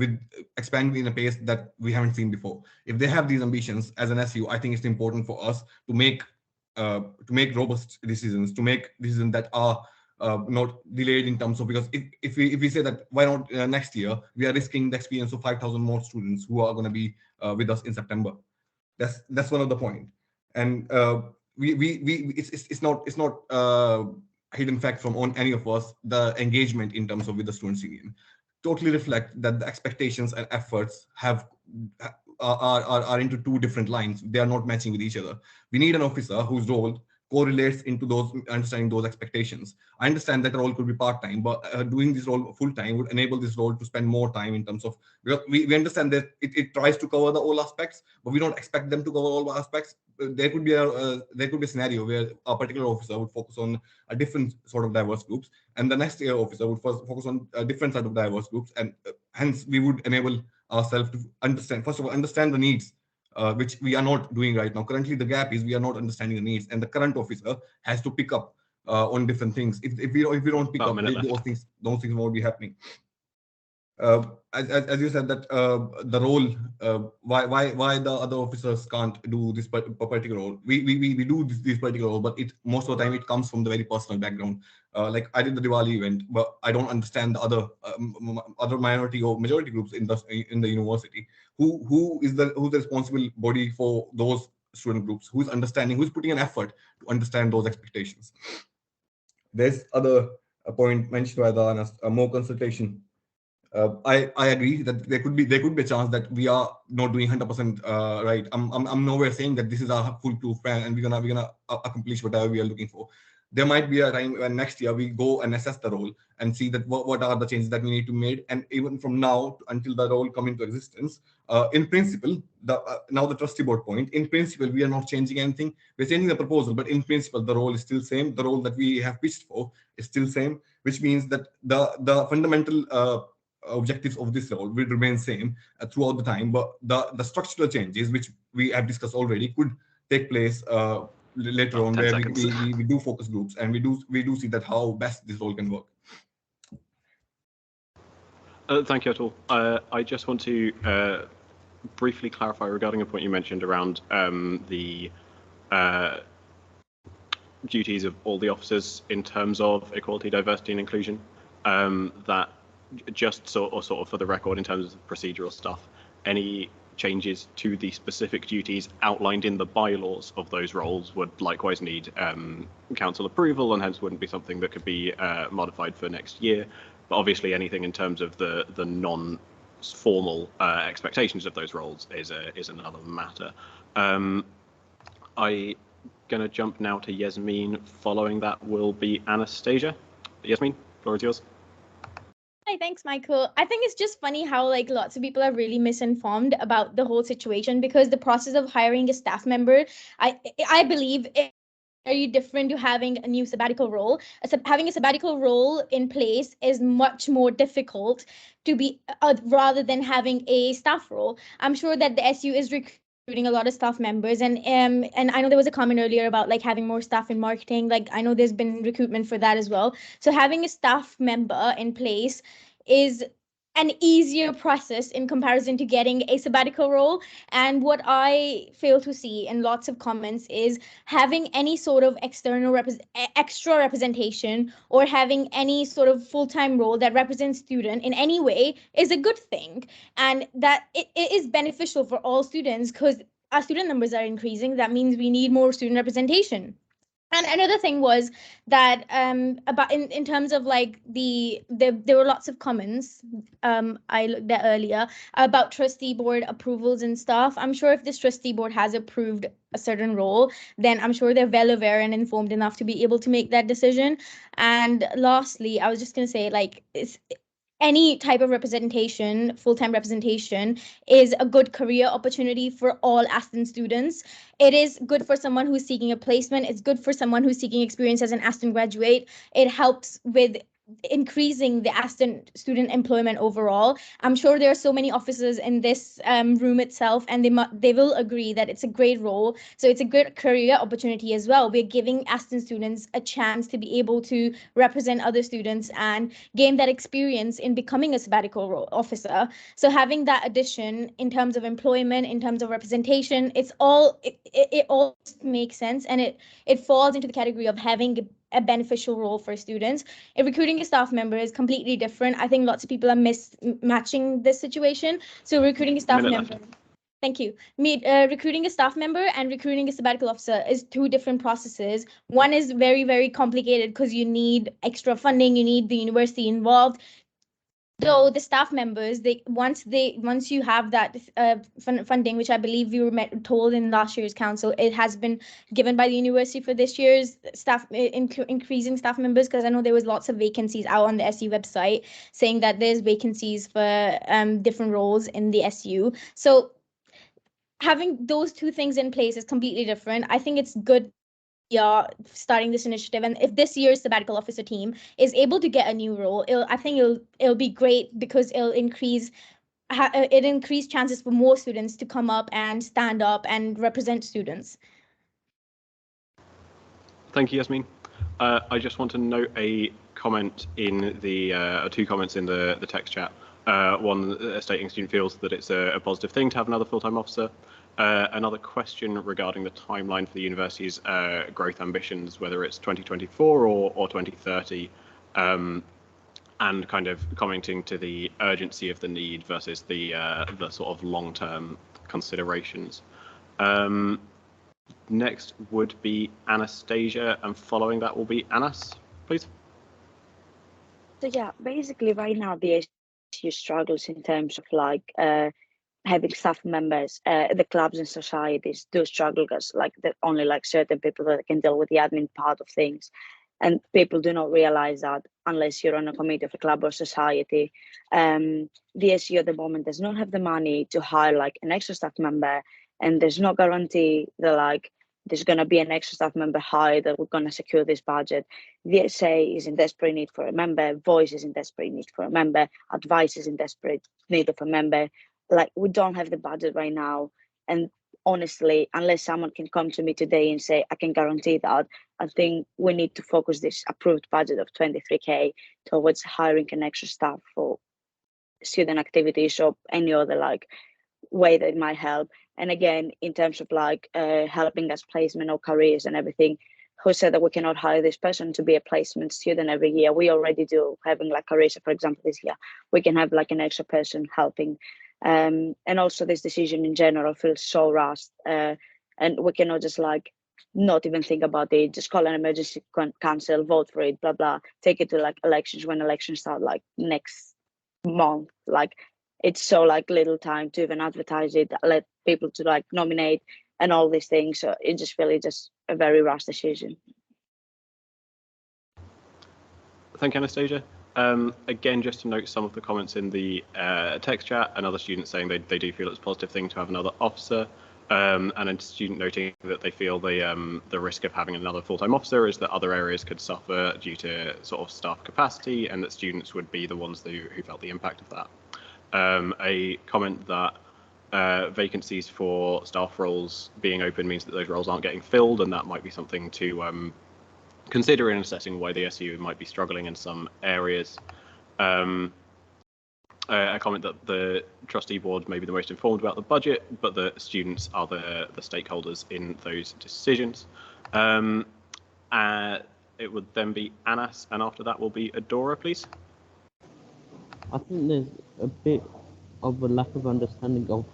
in a pace that we haven't seen before. If they have these ambitions as an SU, I think it's important for us to make robust decisions, to make decisions that are not delayed in terms of, because if we say that why not next year, we are risking the experience of 5,000 more students who are going to be with us in September. That's one of the point. And it's not hidden fact from on any of us. The engagement in terms of with the Students' Union totally reflect that the expectations and efforts are into two different lines. They are not matching with each other. We need an officer whose role correlates into those, understanding those expectations. I understand that role could be part-time, but doing this role full-time would enable this role to spend more time in terms of, we understand that it tries to cover the all aspects, but we don't expect them to cover all aspects. There could be a scenario where a particular officer would focus on a different sort of diverse groups, and the next year officer would focus on a different set of diverse groups, and hence we would enable ourselves to understand the needs, which we are not doing right now. Currently, the gap is we are not understanding the needs, and the current officer has to pick up on different things. If we don't pick up, those things won't be happening. As you said that the role, why the other officers can't do this particular role. We do this particular role, but most of the time it comes from the very personal background. Like I did the Diwali event, but I don't understand the other minority or majority groups in the university. Who's the responsible body for those student groups? Who's putting an effort to understand those expectations? There's other point mentioned by the more consultation. I agree that there could be a chance that we are not doing 100% right. I'm nowhere saying that this is a foolproof plan and we're gonna accomplish whatever we are looking for. there might be a time when next year we go and assess the role and see that what are the changes that we need to make. And even from now until the role come into existence, in principle, now the trustee board point, in principle, we are not changing anything. We're changing the proposal, but in principle, the role is still same. The role that we have pitched for is still same, which means that the fundamental objectives of this role will remain same throughout the time. But the structural changes, which we have discussed already, could take place later on, where we do focus groups, and we do see that how best this role can work. Thank you, Atul. I just want to briefly clarify regarding a point you mentioned around the duties of all the officers in terms of equality, diversity, and inclusion. That just sort of for the record, in terms of procedural stuff, any changes to the specific duties outlined in the bylaws of those roles would likewise need council approval, and hence wouldn't be something that could be modified for next year. But obviously, anything in terms of the non-formal expectations of those roles is another matter. I'm gonna jump now to Yasmin. Following that will be Anastasia. Yasmin, floor is yours. Hi, thanks, Michael. I think it's just funny how like lots of people are really misinformed about the whole situation, because the process of hiring a staff member, I believe it very different to having a new sabbatical role. Having a sabbatical role in place is much more difficult to be rather than having a staff role. I'm sure that the SU is recruiting a lot of staff members, and I know there was a comment earlier about like having more staff in marketing. Like I know there's been recruitment for that as well. So having a staff member in place is an easier process in comparison to getting a sabbatical role. And what I fail to see in lots of comments is having any sort of extra representation or having any sort of full-time role that represents student in any way is a good thing, and that it is beneficial for all students, because our student numbers are increasing. That means we need more student representation. And another thing was that about in terms of like there were lots of comments I looked at earlier about trustee board approvals and stuff. I'm sure if this trustee board has approved a certain role, then I'm sure they're well aware and informed enough to be able to make that decision. And lastly, I was just going to say, like, any type of representation, full-time representation, is a good career opportunity for all Aston students. It is good for someone who's seeking a placement. It's good for someone who's seeking experience as an Aston graduate. It helps with increasing the Aston student employment overall. I'm sure there are so many officers in this room itself, and they will agree that it's a great role. So it's a good career opportunity as well. We're giving Aston students a chance to be able to represent other students and gain that experience in becoming a sabbatical officer. So having that addition in terms of employment, in terms of representation, it all makes sense, and it falls into the category of having a beneficial role for students. Recruiting a staff member is completely different. I think lots of people are mismatching this situation. So recruiting a staff member. Thank you. Recruiting a staff member and recruiting a sabbatical officer is two different processes. One is very, very complicated because you need extra funding, you need the university involved. Though the staff members, once you have that funding, which I believe we were told in last year's council, it has been given by the university for this year's staff, increasing staff members, because I know there was lots of vacancies out on the SU website saying that there's vacancies for different roles in the SU. So having those two things in place is completely different. I think it's good starting this initiative, and if this year's sabbatical officer team is able to get a new role, I think it'll be great, because it'll increase chances for more students to come up and stand up and represent students. Thank you, Yasmin. I just want to note a comment in the two comments in the text chat. One stating student feels that it's a positive thing to have another full-time officer. Another question regarding the timeline for the university's growth ambitions, whether it's 2024 or 2030, and kind of commenting to the urgency of the need versus the sort of long-term considerations. Next would be Anastasia, and following that will be Anas, please. So yeah, basically right now the SU struggles in terms of like having staff members. The clubs and societies do struggle because like only like certain people that can deal with the admin part of things. and people do not realize that unless you're on a committee of a club or society. The SU at the moment does not have the money to hire like an extra staff member, and there's no guarantee that like there's going to be an extra staff member hired that we're going to secure this budget. The SA is in desperate need for a member, Voice is in desperate need for a member, Advice is in desperate need of a member. Like, we don't have the budget right now, and honestly, unless someone can come to me today and say I can guarantee that, I think we need to focus this approved budget of 23k towards hiring an extra staff for student activities or any other like way that it might help. And again, in terms of like helping us placement or careers and everything, who said that we cannot hire this person to be a placement student every year? We already do, having like careers, for example, this year we can have like an extra person helping. And also this decision in general feels so rushed, and we cannot just like not even think about it, just call an emergency council, vote for it, blah blah, take it to like elections when elections start like next month. Like, it's so like little time to even advertise it, let people to like nominate and all these things. So it just really just a very rash decision. Thank you, Anastasia. Again, just to note some of the comments in the text chat, and other students saying they do feel it's a positive thing to have another officer, and a student noting that they feel the risk of having another full-time officer is that other areas could suffer due to sort of staff capacity, and that students would be the ones who felt the impact of that. A comment that vacancies for staff roles being open means that those roles aren't getting filled, and that might be something to consider in assessing why the SU might be struggling in some areas. A comment that the trustee board may be the most informed about the budget, but the students are the stakeholders in those decisions. It would then be Anas, and after that will be Adora, please. I think there's a bit of a lack of understanding of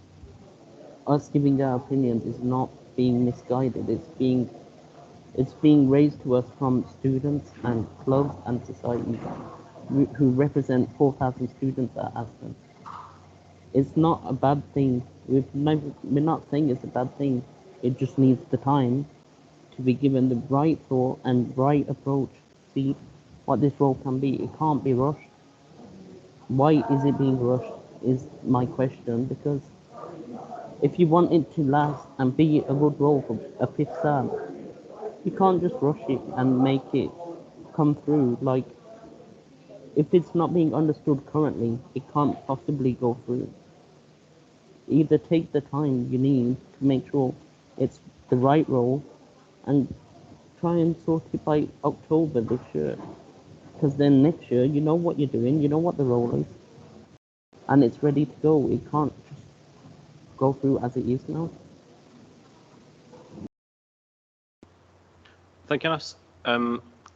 us giving our opinions is not being misguided. It's being raised to us from students and clubs and societies who represent 4,000 students at Aston. It's not a bad thing. We're not saying it's a bad thing. It just needs the time to be given the right thought and right approach to see what this role can be. It can't be rushed. Why is it being rushed is my question, because if you want it to last and be a good role for a 5th term, you can't just rush it and make it come through. Like, if it's not being understood currently, it can't possibly go through. Either take the time you need to make sure it's the right role and try and sort it by October this year. Because then next year, you know what you're doing, you know what the role is, and it's ready to go. It can't just go through as it is now. Thank you, Anas.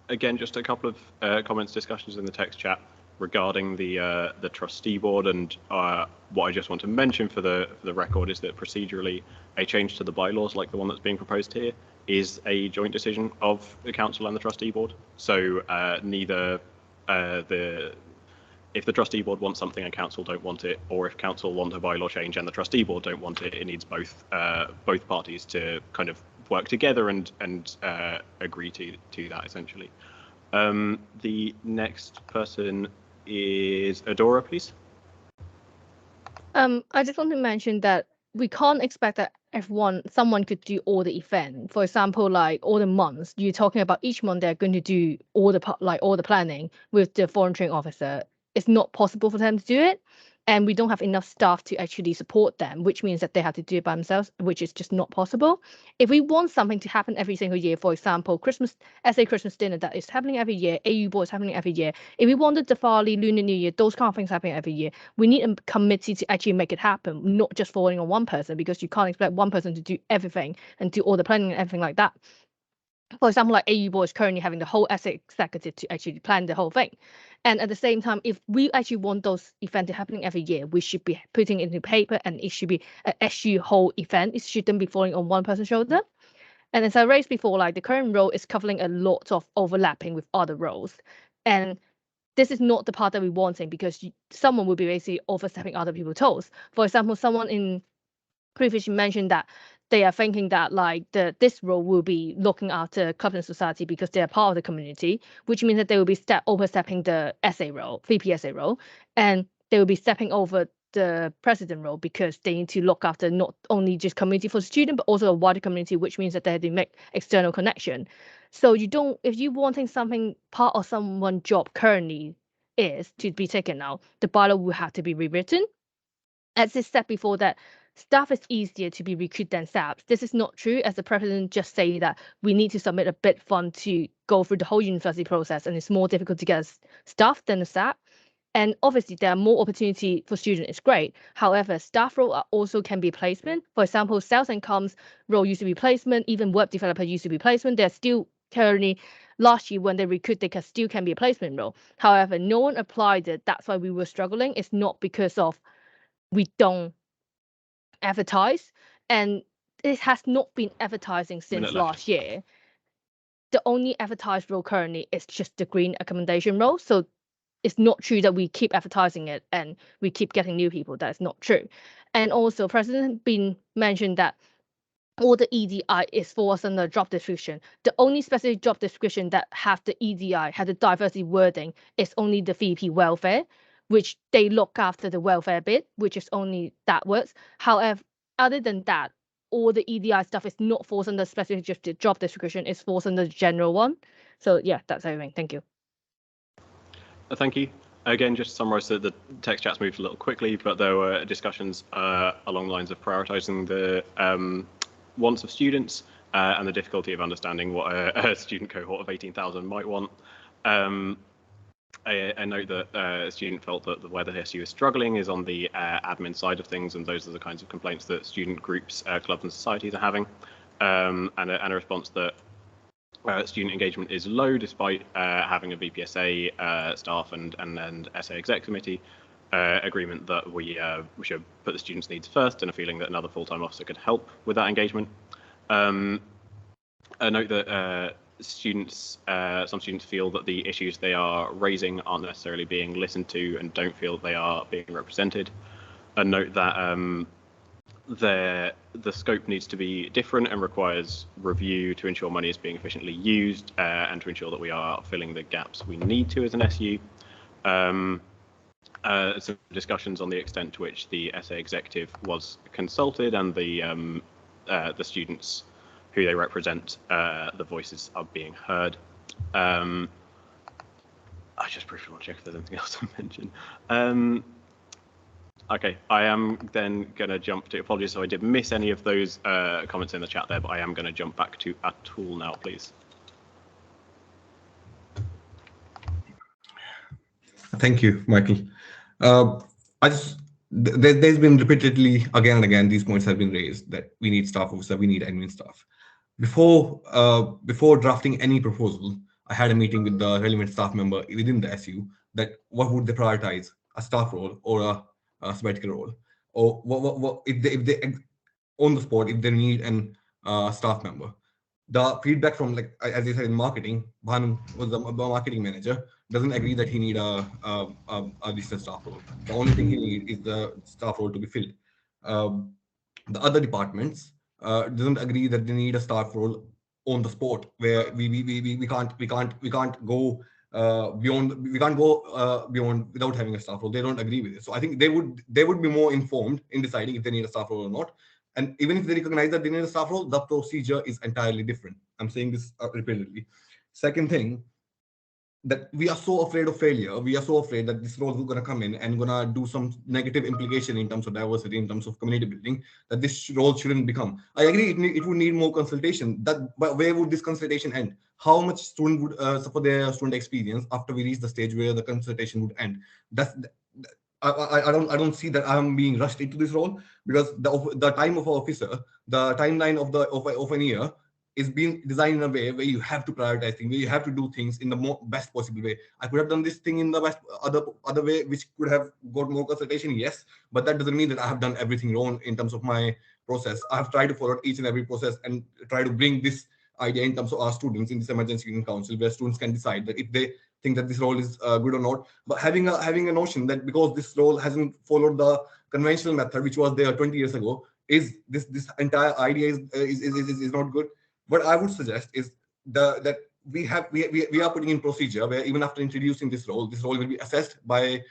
Again, just a couple of comments, discussions in the text chat regarding the trustee board, and what I just want to mention for the record is that procedurally, a change to the bylaws like the one that's being proposed here is a joint decision of the council and the trustee board. So neither if the trustee board wants something and council don't want it, or if council want a bylaw change and the trustee board don't want it, it needs both parties to kind of work together and agree to that, essentially. The next person is Adora, please. I just want to mention that we can't expect that someone could do all the event. For example, like all the months, you're talking about each month they're going to do all the planning with the foreign training officer. It's not possible for them to do it, and we don't have enough staff to actually support them, which means that they have to do it by themselves, which is just not possible. If we want something to happen every single year, for example, SA Christmas dinner that is happening every year, AU board is happening every year. If we wanted Diwali, Lunar New Year, those kind of things happening every year, we need a committee to actually make it happen, not just falling on one person, because you can't expect one person to do everything and do all the planning and everything like that. For example, like AU board is currently having the whole SA executive to actually plan the whole thing. And at the same time, if we actually want those events happening every year, we should be putting it into paper, and it should be an SU whole event. It shouldn't be falling on one person's shoulder. And as I raised before, like the current role is covering a lot of overlapping with other roles. And this is not the part that we're wanting, because someone will be basically overstepping other people's toes. For example, someone in previously mentioned that they are thinking that like this role will be looking after clubs and society because they are part of the community, which means that they will be overstepping the SA role, VP SA role, and they will be stepping over the president role because they need to look after not only just community for the student, but also a wider community, which means that they have to make external connection. So if you wanting something part of someone's job currently is to be taken out, the bylaw will have to be rewritten. As I said before, that staff is easier to be recruited than SAPs. This is not true, as the president just said that we need to submit a bid fund to go through the whole university process, and it's more difficult to get staff than a SAP. And obviously, there are more opportunity for students. It's great. However, staff role also can be placement. For example, sales and comms role used to be placement. Even web developer used to be placement. They're still currently, last year when they recruit, they still can be a placement role. However, no one applied it. That's why we were struggling. It's not because of we don't advertise, and it has not been advertising since last year. The only advertised role currently is just the green accommodation role. So it's not true that we keep advertising it and we keep getting new people. That is not true. And also, President been mentioned that all the EDI is falls under job description. The only specific job description that have the EDI, have the diversity wording, is only the VP welfare, which they look after the welfare bit, which is only that works. However, other than that, all the EDI stuff is not falls under specific job description, it falls under the general one. So yeah, that's everything. Thank you. Thank you. Again, just to summarise, the text chat's moved a little quickly, but there were discussions along the lines of prioritising the wants of students and the difficulty of understanding what a student cohort of 18,000 might want. A note that a student felt that where the SU is struggling is on the admin side of things, and those are the kinds of complaints that student groups, clubs and societies are having, and a response that student engagement is low despite having a VPSA staff and SA exec committee agreement that we should put the students' needs first, and a feeling that another full-time officer could help with that engagement. A note that some students feel that the issues they are raising aren't necessarily being listened to and don't feel they are being represented. A note that the scope needs to be different and requires review to ensure money is being efficiently used and to ensure that we are filling the gaps we need to as an SU. Some discussions on the extent to which the SA executive was consulted and the students who they represent, the voices are being heard. I just briefly want to check if there's anything else to mention. Okay, I am then going to jump to, apologies if I did miss any of those comments in the chat there, but I am going to jump back to Atul now, please. Thank you, Michael. There's been repeatedly, again and again, these points have been raised that we need staff officer, we need admin staff. Before drafting any proposal, I had a meeting with the relevant staff member within the SU that what would they prioritize, a staff role or a sabbatical role, or what if they on the spot if they need an staff member. The feedback from, like as you said in marketing, Bhanu was the marketing manager, doesn't agree that he need a additional staff role. The only thing he need is the staff role to be filled. The other departments doesn't agree that they need a staff role on the spot, where we can't go beyond without having a staff role. They don't agree with it. So I think they would be more informed in deciding if they need a staff role or not. And even if they recognize that they need a staff role, the procedure is entirely different. I'm saying this repeatedly. Second thing, that we are so afraid of failure. We are so afraid that this role is going to come in and going to do some negative implication in terms of diversity, in terms of community building, that this role shouldn't become. I agree, it would need more consultation. But where would this consultation end? How much student would suffer their student experience after we reach the stage where the consultation would end? I don't see that I'm being rushed into this role, because the time of an officer, the timeline of an year is being designed in a way where you have to prioritize things, where you have to do things in the best possible way. I could have done this thing in the best other way, which could have got more consultation, yes, but that doesn't mean that I have done everything wrong in terms of my process. I have tried to follow each and every process and try to bring this idea in terms of our students in this emergency union council, where students can decide that if they think that this role is good or not. But having a notion that because this role hasn't followed the conventional method, which was there 20 years ago, is this entire idea is not good. What I would suggest is that we are putting in procedure where even after introducing this role will be assessed by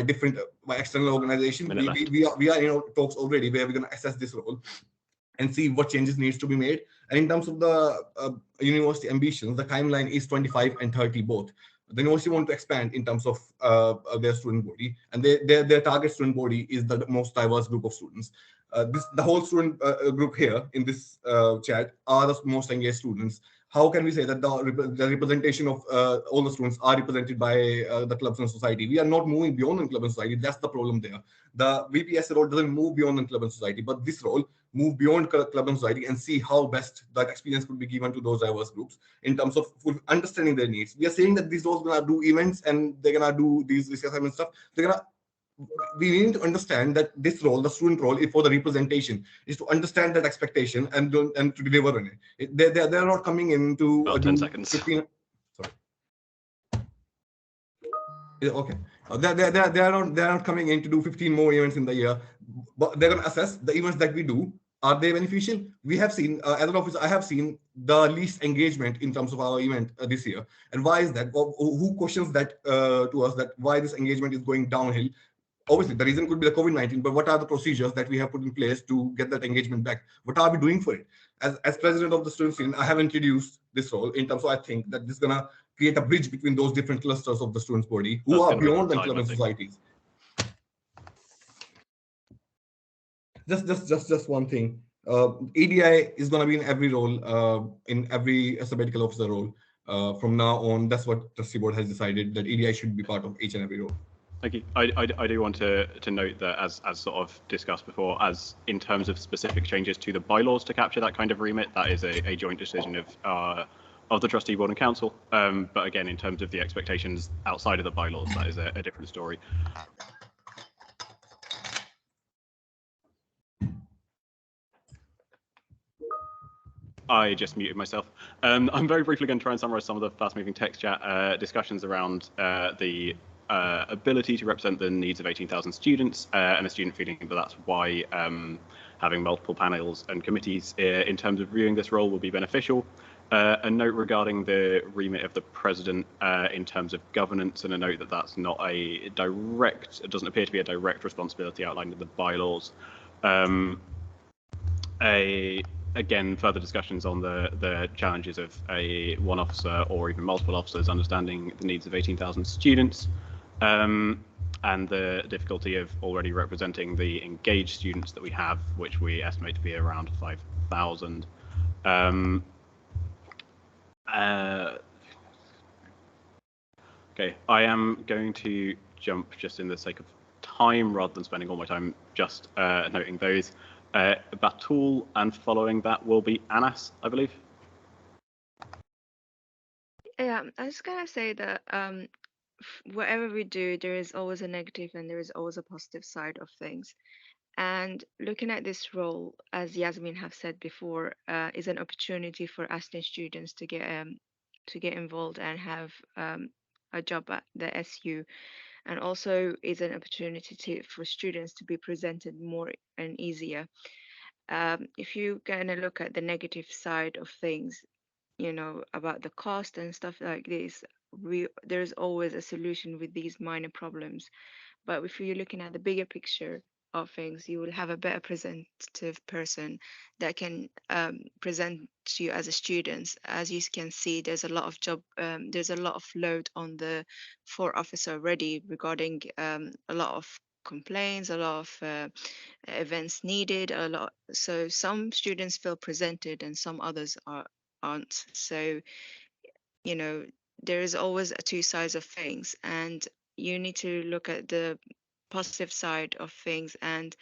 different by external organizations. We are talks already where we're going to assess this role and see what changes needs to be made. And in terms of the university ambitions, the timeline is 25 and 30 both. The university want to expand in terms of their student body, and their target student body is the most diverse group of students. The whole student group here in this chat are the most engaged students. How can we say that the representation of all the students are represented by the clubs and society? We are not moving beyond the club and society. That's the problem there. The VPS role doesn't move beyond the club and society, but this role move beyond club and society and see how best that experience could be given to those diverse groups in terms of understanding their needs. We are saying that these roles are going to do events and they're going to do these assignment stuff. We need to understand that this role, the student role, is for the representation, is to understand that expectation and to deliver on it. They're not coming in to about 10 seconds. 15. Sorry. Okay. They are not coming in to do 15 more events in the year, but they're going to assess the events that we do. Are they beneficial? We have seen, as an officer, I have seen the least engagement in terms of our event this year. And why is that? Who questions that to us, that why this engagement is going downhill? Obviously, the reason could be the COVID-19, but what are the procedures that we have put in place to get that engagement back? What are we doing for it? As president of the Students' Union, I have introduced this role in terms of, I think that this is going to create a bridge between those different clusters of the students' body who are beyond the club and societies. Just one thing. EDI is going to be in every role, in every sabbatical officer role. From now on, that's what trustee board has decided, that EDI should be part of each and every role. Thank you. I do want to note that, as sort of discussed before, as in terms of specific changes to the bylaws to capture that kind of remit, that is a joint decision of the trustee board and council. But again, in terms of the expectations outside of the bylaws, that is a different story. I just muted myself. I'm very briefly going to try and summarize some of the fast-moving text chat discussions around the ability to represent the needs of 18,000 students and a student feeling that that's why having multiple panels and committees in terms of reviewing this role will be beneficial. A note regarding the remit of the president in terms of governance, and a note that that's not a direct, it doesn't appear to be a direct responsibility outlined in the bylaws. Again, further discussions on the challenges of one officer or even multiple officers understanding the needs of 18,000 students. And the difficulty of already representing the engaged students that we have, which we estimate to be around 5,000. Okay, I am going to jump just in the sake of time rather than spending all my time just noting those. Batul, and following that will be Anas, I believe. Yeah, I was gonna say that whatever we do, there is always a negative and there is always a positive side of things. And looking at this role, as Yasmin have said before, is an opportunity for ASNE students to get involved and have a job at the SU, and also is an opportunity for students to be presented more and easier. If you kind of look at the negative side of things, about the cost and stuff like this, there's always a solution with these minor problems. But if you're looking at the bigger picture of things, you will have a better presentative person that can present to you as a student. As you can see, there's a lot of load on the 4 officer already regarding a lot of complaints, a lot of events needed, so some students feel presented and some others aren't. So there is always a 2 sides of things, and you need to look at the positive side of things, and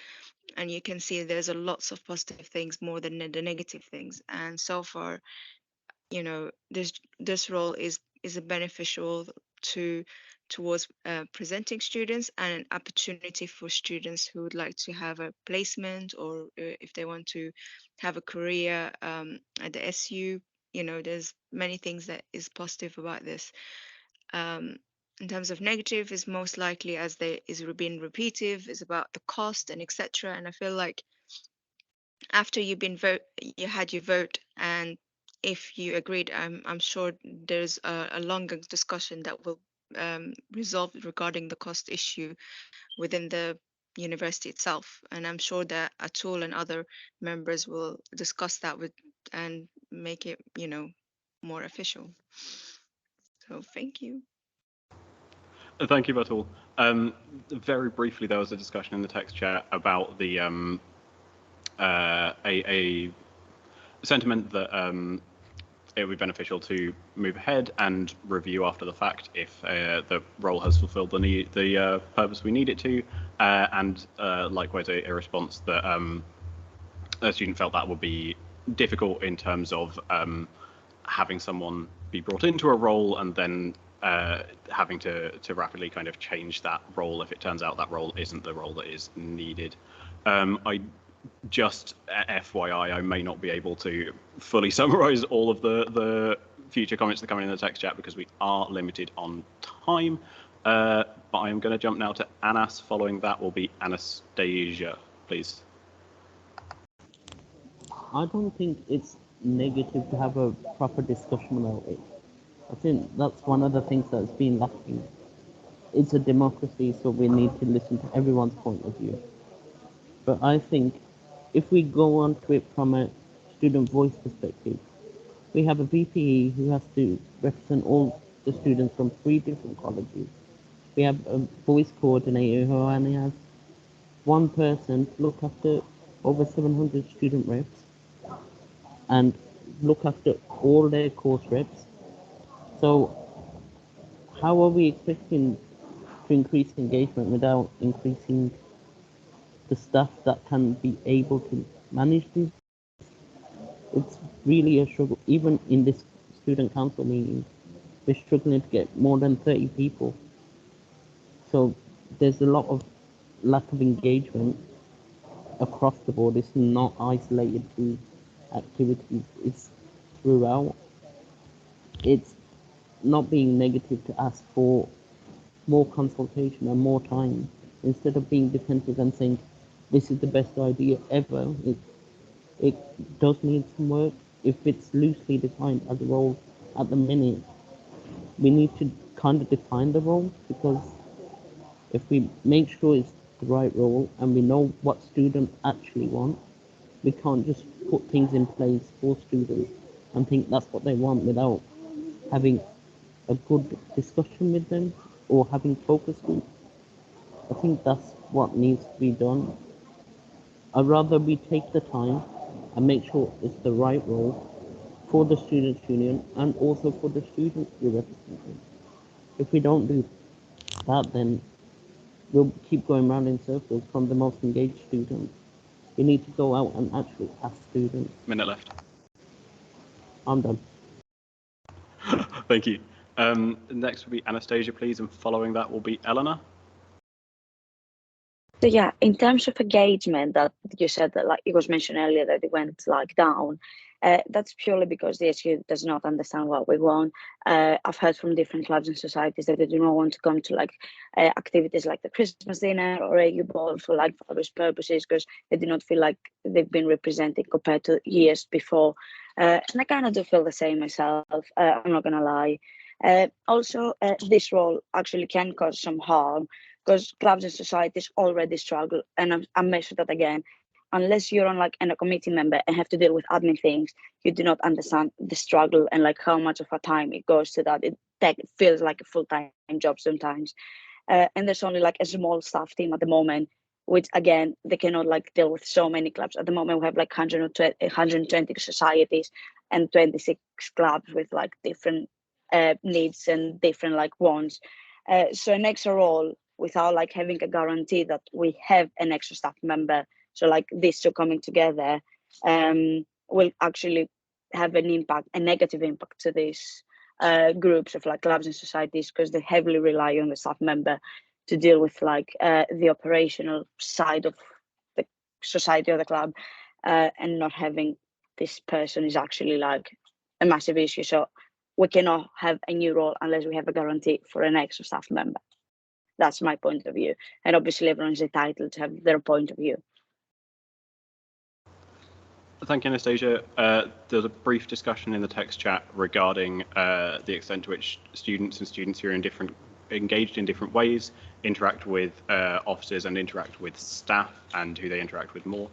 you can see there's a lots of positive things more than the negative things. And so far, this role is a beneficial towards presenting students, and an opportunity for students who would like to have a placement, or if they want to have a career at the SU. There's many things that is positive about this. In terms of negative, is most likely, as there is being repetitive, is about the cost and etc. And I feel like after you had your vote, and if you agreed, I'm sure there's a longer discussion that will resolve regarding the cost issue within the university itself. And I'm sure that Atul and other members will discuss that with and make it, more official. So thank you. Thank you, Batul. Very briefly, there was a discussion in the text chat about the a sentiment that it would be beneficial to move ahead and review after the fact if the role has fulfilled the purpose we need it to, and likewise a response that a student felt that would be difficult in terms of having someone be brought into a role and then having to rapidly kind of change that role if it turns out that role isn't the role that is needed. I just FYI, I may not be able to fully summarize all of the future comments that come in the text chat because we are limited on time. But I am going to jump now to Anas. Following that will be Anastasia, please. I don't think it's negative to have a proper discussion about it. I think that's one of the things that's been lacking. It's a democracy, so we need to listen to everyone's point of view. But I think if we go on to it from a student voice perspective, we have a VPE who has to represent all the students from 3 different colleges. We have a voice coordinator who only has one person to look after over 700 student reps and look after all their course reps. So how are we expecting to increase engagement without increasing the staff that can be able to manage this? It's really a struggle. Even in this student council meeting, we're struggling to get more than 30 people. So there's a lot of lack of engagement across the board. It's not isolated to activities, it's throughout. It's not being negative to ask for more consultation and more time instead of being defensive and saying this is the best idea ever. It does need some work. If it's loosely defined as a role at the minute, we need to kind of define the role, because if we make sure it's the right role and we know what students actually want, we can't just put things in place for students and think that's what they want without having a good discussion with them or having focus groups. I think that's what needs to be done. I'd rather we take the time and make sure it's the right role for the students' union and also for the students to be represented. If we don't do that, then we'll keep going round in circles from the most engaged students. We need to go out and actually ask students. Minute left. I'm done. Thank you. Next will be Anastasia, please, and following that will be Eleanor. So yeah, in terms of engagement that you said that like it was mentioned earlier that it went like down, that's purely because the SU does not understand what we want. I've heard from different clubs and societies that they do not want to come to like activities like the Christmas dinner or AU ball for like various purposes because they do not feel like they've been represented compared to years before. And I kind of do feel the same myself. I'm not gonna lie. Also, this role actually can cause some harm because clubs and societies already struggle, and I mentioned that again. Unless you're on like a committee member and have to deal with admin things, you do not understand the struggle and like how much of a time it goes to that. It feels like a full-time job sometimes, and there's only like a small staff team at the moment, which again they cannot like deal with so many clubs. At the moment, we have like 120 societies and 26 clubs with like different needs and different like wants. So an extra role without like having a guarantee that we have an extra staff member, so like these two coming together will actually have an impact, a negative impact to these groups of like clubs and societies because they heavily rely on the staff member to deal with like the operational side of the society or the club, and not having this person is actually like a massive issue. So we cannot have a new role unless we have a guarantee for an extra staff member. That's my point of view. And obviously everyone's entitled to have their point of view. Thank you, Anastasia. There's a brief discussion in the text chat regarding the extent to which students who are engaged in different ways interact with officers and interact with staff, and who they interact with more.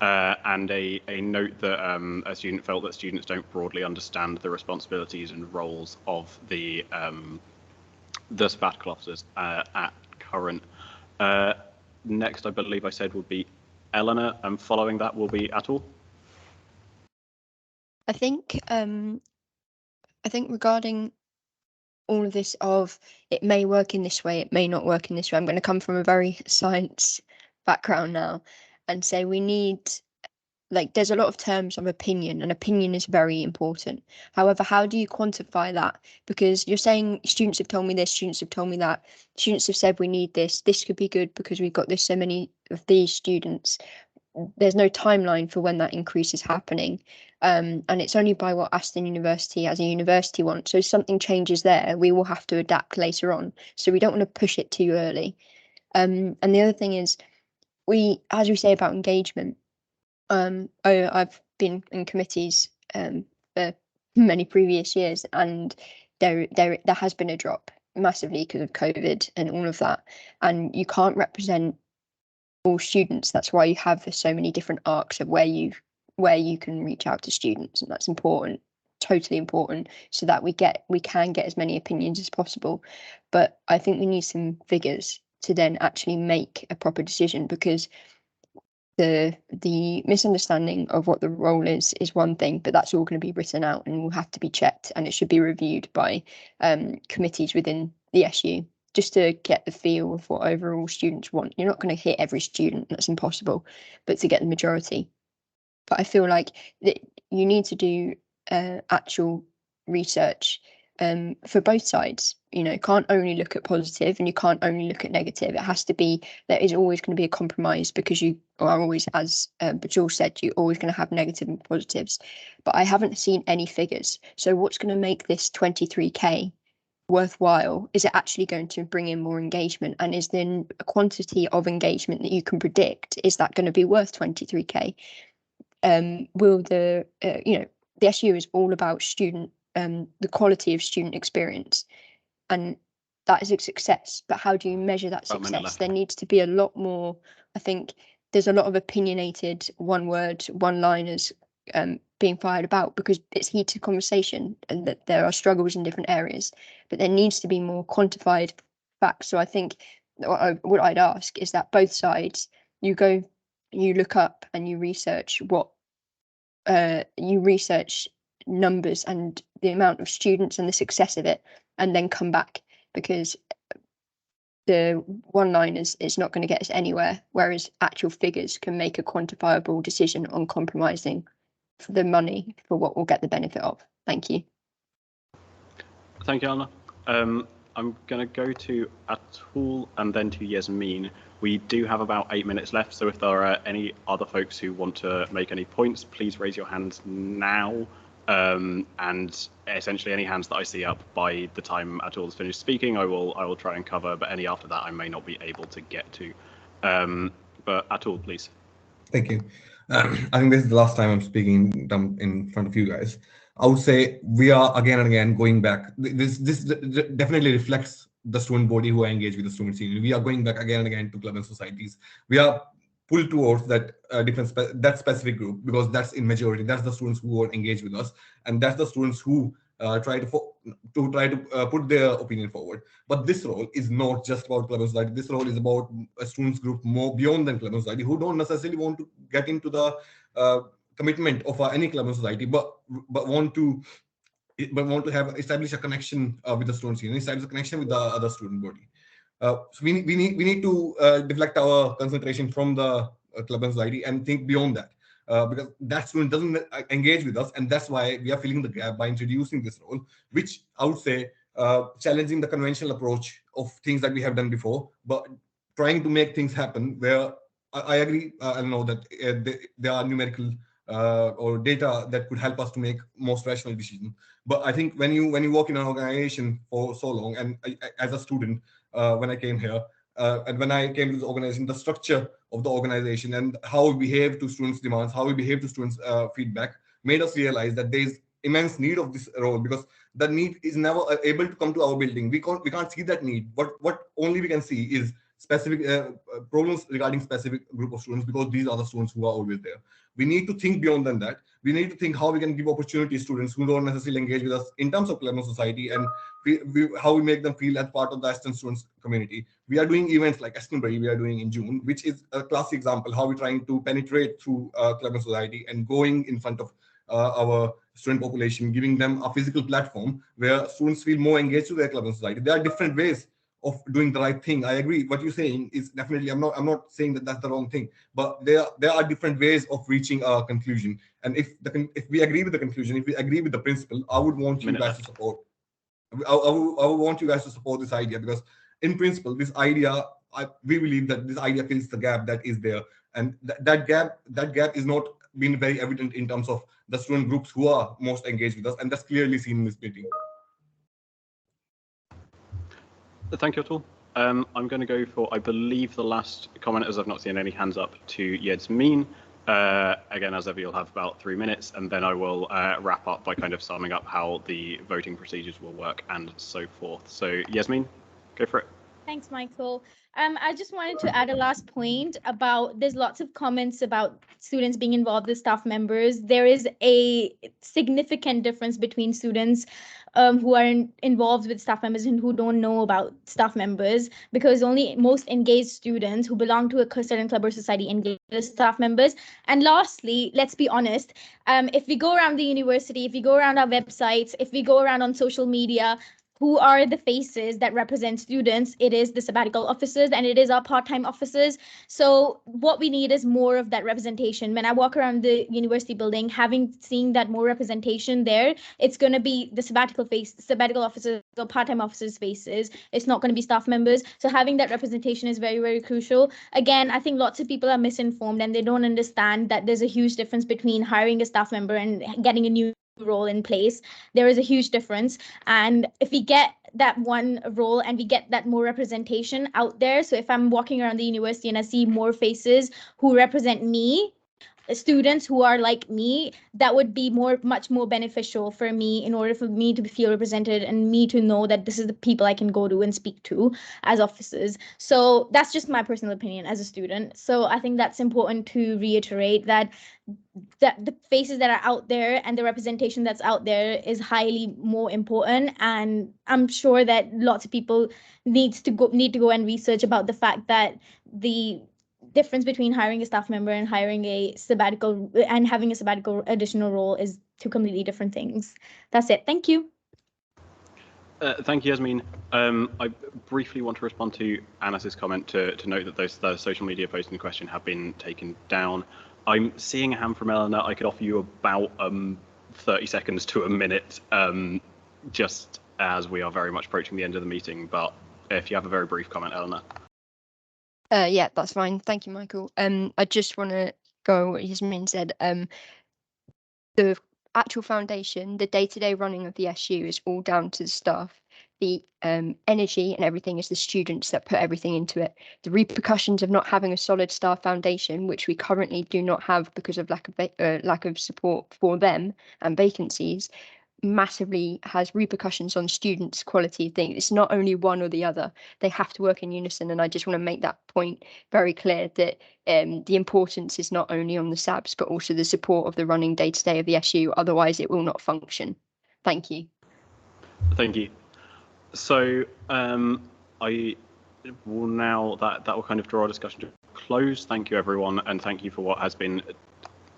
And a note that a student felt that students don't broadly understand the responsibilities and roles of the sabbatical officers at current. Next, I believe I said would be Eleanor, and following that will be Atul. I think regarding all of this of it may work in this way, it may not work in this way. I'm going to come from a very science background now and say we need, like, there's a lot of terms of opinion, and opinion is very important. However, how do you quantify that? Because you're saying students have told me this, students have told me that, students have said we need this could be good because we've got this so many of these students. There's no timeline for when that increase is happening. And it's only by what Aston University as a university wants. So if something changes there, we will have to adapt later on. So we don't want to push it too early. And the other thing is, as we say about engagement, I've been in committees for many previous years, and there has been a drop massively because of COVID and all of that. And you can't represent all students. That's why you have so many different arcs of where you can reach out to students, and that's important, totally important, so that we can get as many opinions as possible. But I think we need some figures to then actually make a proper decision, because the misunderstanding of what the role is one thing, but that's all going to be written out and will have to be checked, and it should be reviewed by committees within the SU, just to get the feel of what overall students want. You're not going to hit every student, that's impossible, but to get the majority. But I feel like that you need to do actual research for both sides. You know, can't only look at positive and you can't only look at negative. It has to be, there is always going to be a compromise, because you are always, as Bajul said, you're always going to have negative and positives. But I haven't seen any figures. So what's going to make this 23K worthwhile? Is it actually going to bring in more engagement? And is there a quantity of engagement that you can predict? Is that going to be worth 23K? Will the the SU is all about student, the quality of student experience, and that is a success. But how do you measure that success? There needs to be a lot more. I think there's a lot of opinionated one-liners being fired about, because it's heated conversation and that there are struggles in different areas, but there needs to be more quantified facts. So I think what I'd ask is that both sides, you look up and you research numbers and the amount of students and the success of it, and then come back, because the one-liners is not going to get us anywhere, whereas actual figures can make a quantifiable decision on compromising for the money for what we'll get the benefit of. Thank you. Thank you, Anna. I'm going to go to Atul and then to Yasmin. We do have about 8 minutes left, so if there are any other folks who want to make any points, please raise your hands now. And essentially any hands that I see up by the time Atul has finished speaking, I will try and cover, but any after that I may not be able to get to. But Atul, please. Thank you. I think this is the last time I'm speaking in front of you guys. I would say we are again and again going back. This definitely reflects the student body who are engaged with the student union. We are going back again and again to club and societies. We are pulled towards that that specific group, because that's in majority. That's the students who are engaged with us, and that's the students who try to put their opinion forward. But this role is not just about club and society. This role is about a students group more beyond than club and society, who don't necessarily want to get into the commitment of any club and society, but want to have establish a connection with the students union, establish a connection with the other student body. So we need to deflect our concentration from the club and society and think beyond that, because that student doesn't engage with us, and that's why we are filling the gap by introducing this role, which I would say challenging the conventional approach of things that we have done before, but trying to make things happen. Where I agree, I know that there are numerical or data that could help us to make most rational decisions. But I think when you work in an organization for so long, and as a student, when I came here, and when I came to this organization, the structure of the organization and how we behave to students' demands, how we behave to students' feedback, made us realize that there is immense need of this role, because the need is never able to come to our building. We can't see that need. What only we can see is specific problems regarding specific group of students, because these are the students who are always there. We need to think beyond than that. We need to think how we can give opportunity to students who don't necessarily engage with us in terms of Clermont Society, and how we make them feel as part of the Aston students community. We are doing events like Astonbury we are doing in June, which is a classic example how we're trying to penetrate through Clermont Society and going in front of our student population, giving them a physical platform where students feel more engaged with their Clermont Society. There are different ways of doing the right thing. I agree. What you're saying is definitely, I'm not saying that that's the wrong thing, but there are different ways of reaching a conclusion. And if we agree with the conclusion, if we agree with the principle, I would want you guys to support. I would want you guys to support this idea, because in principle, this idea, we believe that this idea fills the gap that is there, and that gap is not been very evident in terms of the student groups who are most engaged with us, and that's clearly seen in this meeting. Thank you, Atul. I'm going to go for, I believe, the last comment, as I've not seen any hands up, to Yasmin. Again, as ever, you'll have about 3 minutes, and then I will wrap up by kind of summing up how the voting procedures will work and so forth. So, Yasmin, go for it. Thanks, Michael. I just wanted to add a last point about, there's lots of comments about students being involved as staff members. There is a significant difference between students who are involved with staff members and who don't know about staff members, because only most engaged students who belong to a certain club or society engage as staff members. And lastly, let's be honest, if we go around the university, if we go around our websites, if we go around on social media, who are the faces that represent students? It is the sabbatical officers and it is our part-time officers. So what we need is more of that representation. When I walk around the university building, seeing that more representation there, it's going to be the sabbatical officers or part-time officers' faces. It's not going to be staff members. So having that representation is very, very crucial. Again, I think lots of people are misinformed and they don't understand that there's a huge difference between hiring a staff member and getting a new role in place. There is a huge difference, and if we get that one role and we get that more representation out there, so if I'm walking around the university and I see more faces who represent me, students who are like me, that would be much more beneficial for me, in order for me to feel represented and me to know that this is the people I can go to and speak to as officers. So that's just my personal opinion as a student. So I think that's important to reiterate, that the faces that are out there and the representation that's out there is highly more important. And I'm sure that lots of people need to go and research about the fact that the difference between hiring a staff member and hiring a sabbatical and having a sabbatical additional role is two completely different things. That's it. Thank you. Thank you, Yasmin. I briefly want to respond to Anas's comment to note that the social media posts in question have been taken down. I'm seeing a hand from Eleanor. I could offer you about 30 seconds to a minute, just as we are very much approaching the end of the meeting. But if you have a very brief comment, Eleanor. Yeah, that's fine. Thank you, Michael. I just want to go what Yasmin said. The actual foundation, the day-to-day running of the SU is all down to the staff. The energy and everything is the students that put everything into it. The repercussions of not having a solid staff foundation, which we currently do not have because of lack of support for them and vacancies, massively has repercussions on students' quality of things. It's not only one or the other. They have to work in unison, and I just want to make that point very clear, that the importance is not only on the SABs but also the support of the running day-to-day of the SU. Otherwise it will not function. Thank you. Thank you. So I will now, that will kind of draw our discussion to a close. Thank you, everyone, and thank you for what has been,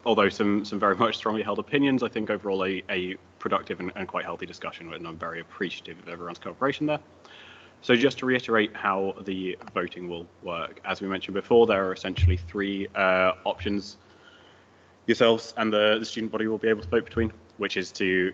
although some very much strongly held opinions, I think overall a productive and quite healthy discussion, and I'm very appreciative of everyone's cooperation there. So just to reiterate how the voting will work, as we mentioned before, there are essentially 3 options yourselves and the student body will be able to vote between, which is to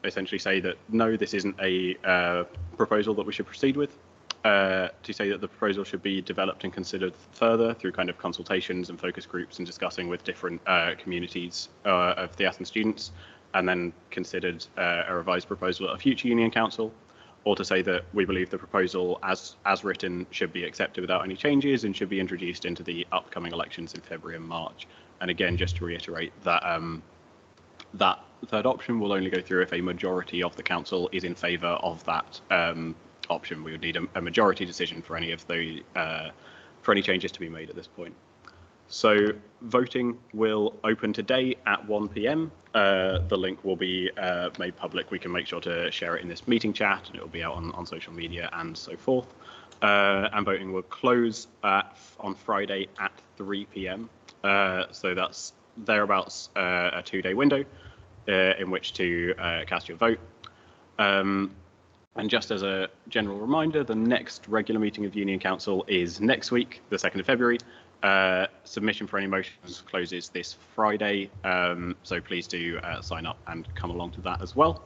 essentially say that no, this isn't a proposal that we should proceed with, to say that the proposal should be developed and considered further through kind of consultations and focus groups and discussing with different communities of the Athens students, and then considered a revised proposal at a future union council, or to say that we believe the proposal as written should be accepted without any changes and should be introduced into the upcoming elections in February and March. And again, just to reiterate that that third option will only go through if a majority of the council is in favour of that option. We would need a majority decision for any of the for any changes to be made at this point. So voting will open today at 1 p.m. The link will be made public. We can make sure to share it in this meeting chat, and it will be out on social media and so forth. And voting will close on Friday at 3 p.m. So that's thereabouts a 2-day window in which to cast your vote. And just as a general reminder, the next regular meeting of Union Council is next week, the 2nd of February. Submission for any motions closes this Friday, so please do sign up and come along to that as well.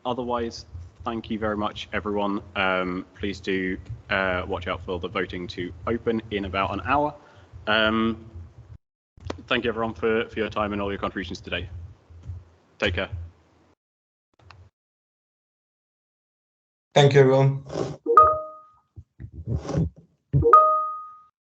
Otherwise, thank you very much, everyone. Please do watch out for the voting to open in about an hour. Thank you, everyone, for your time and all your contributions today. Take care. Thank you, everyone.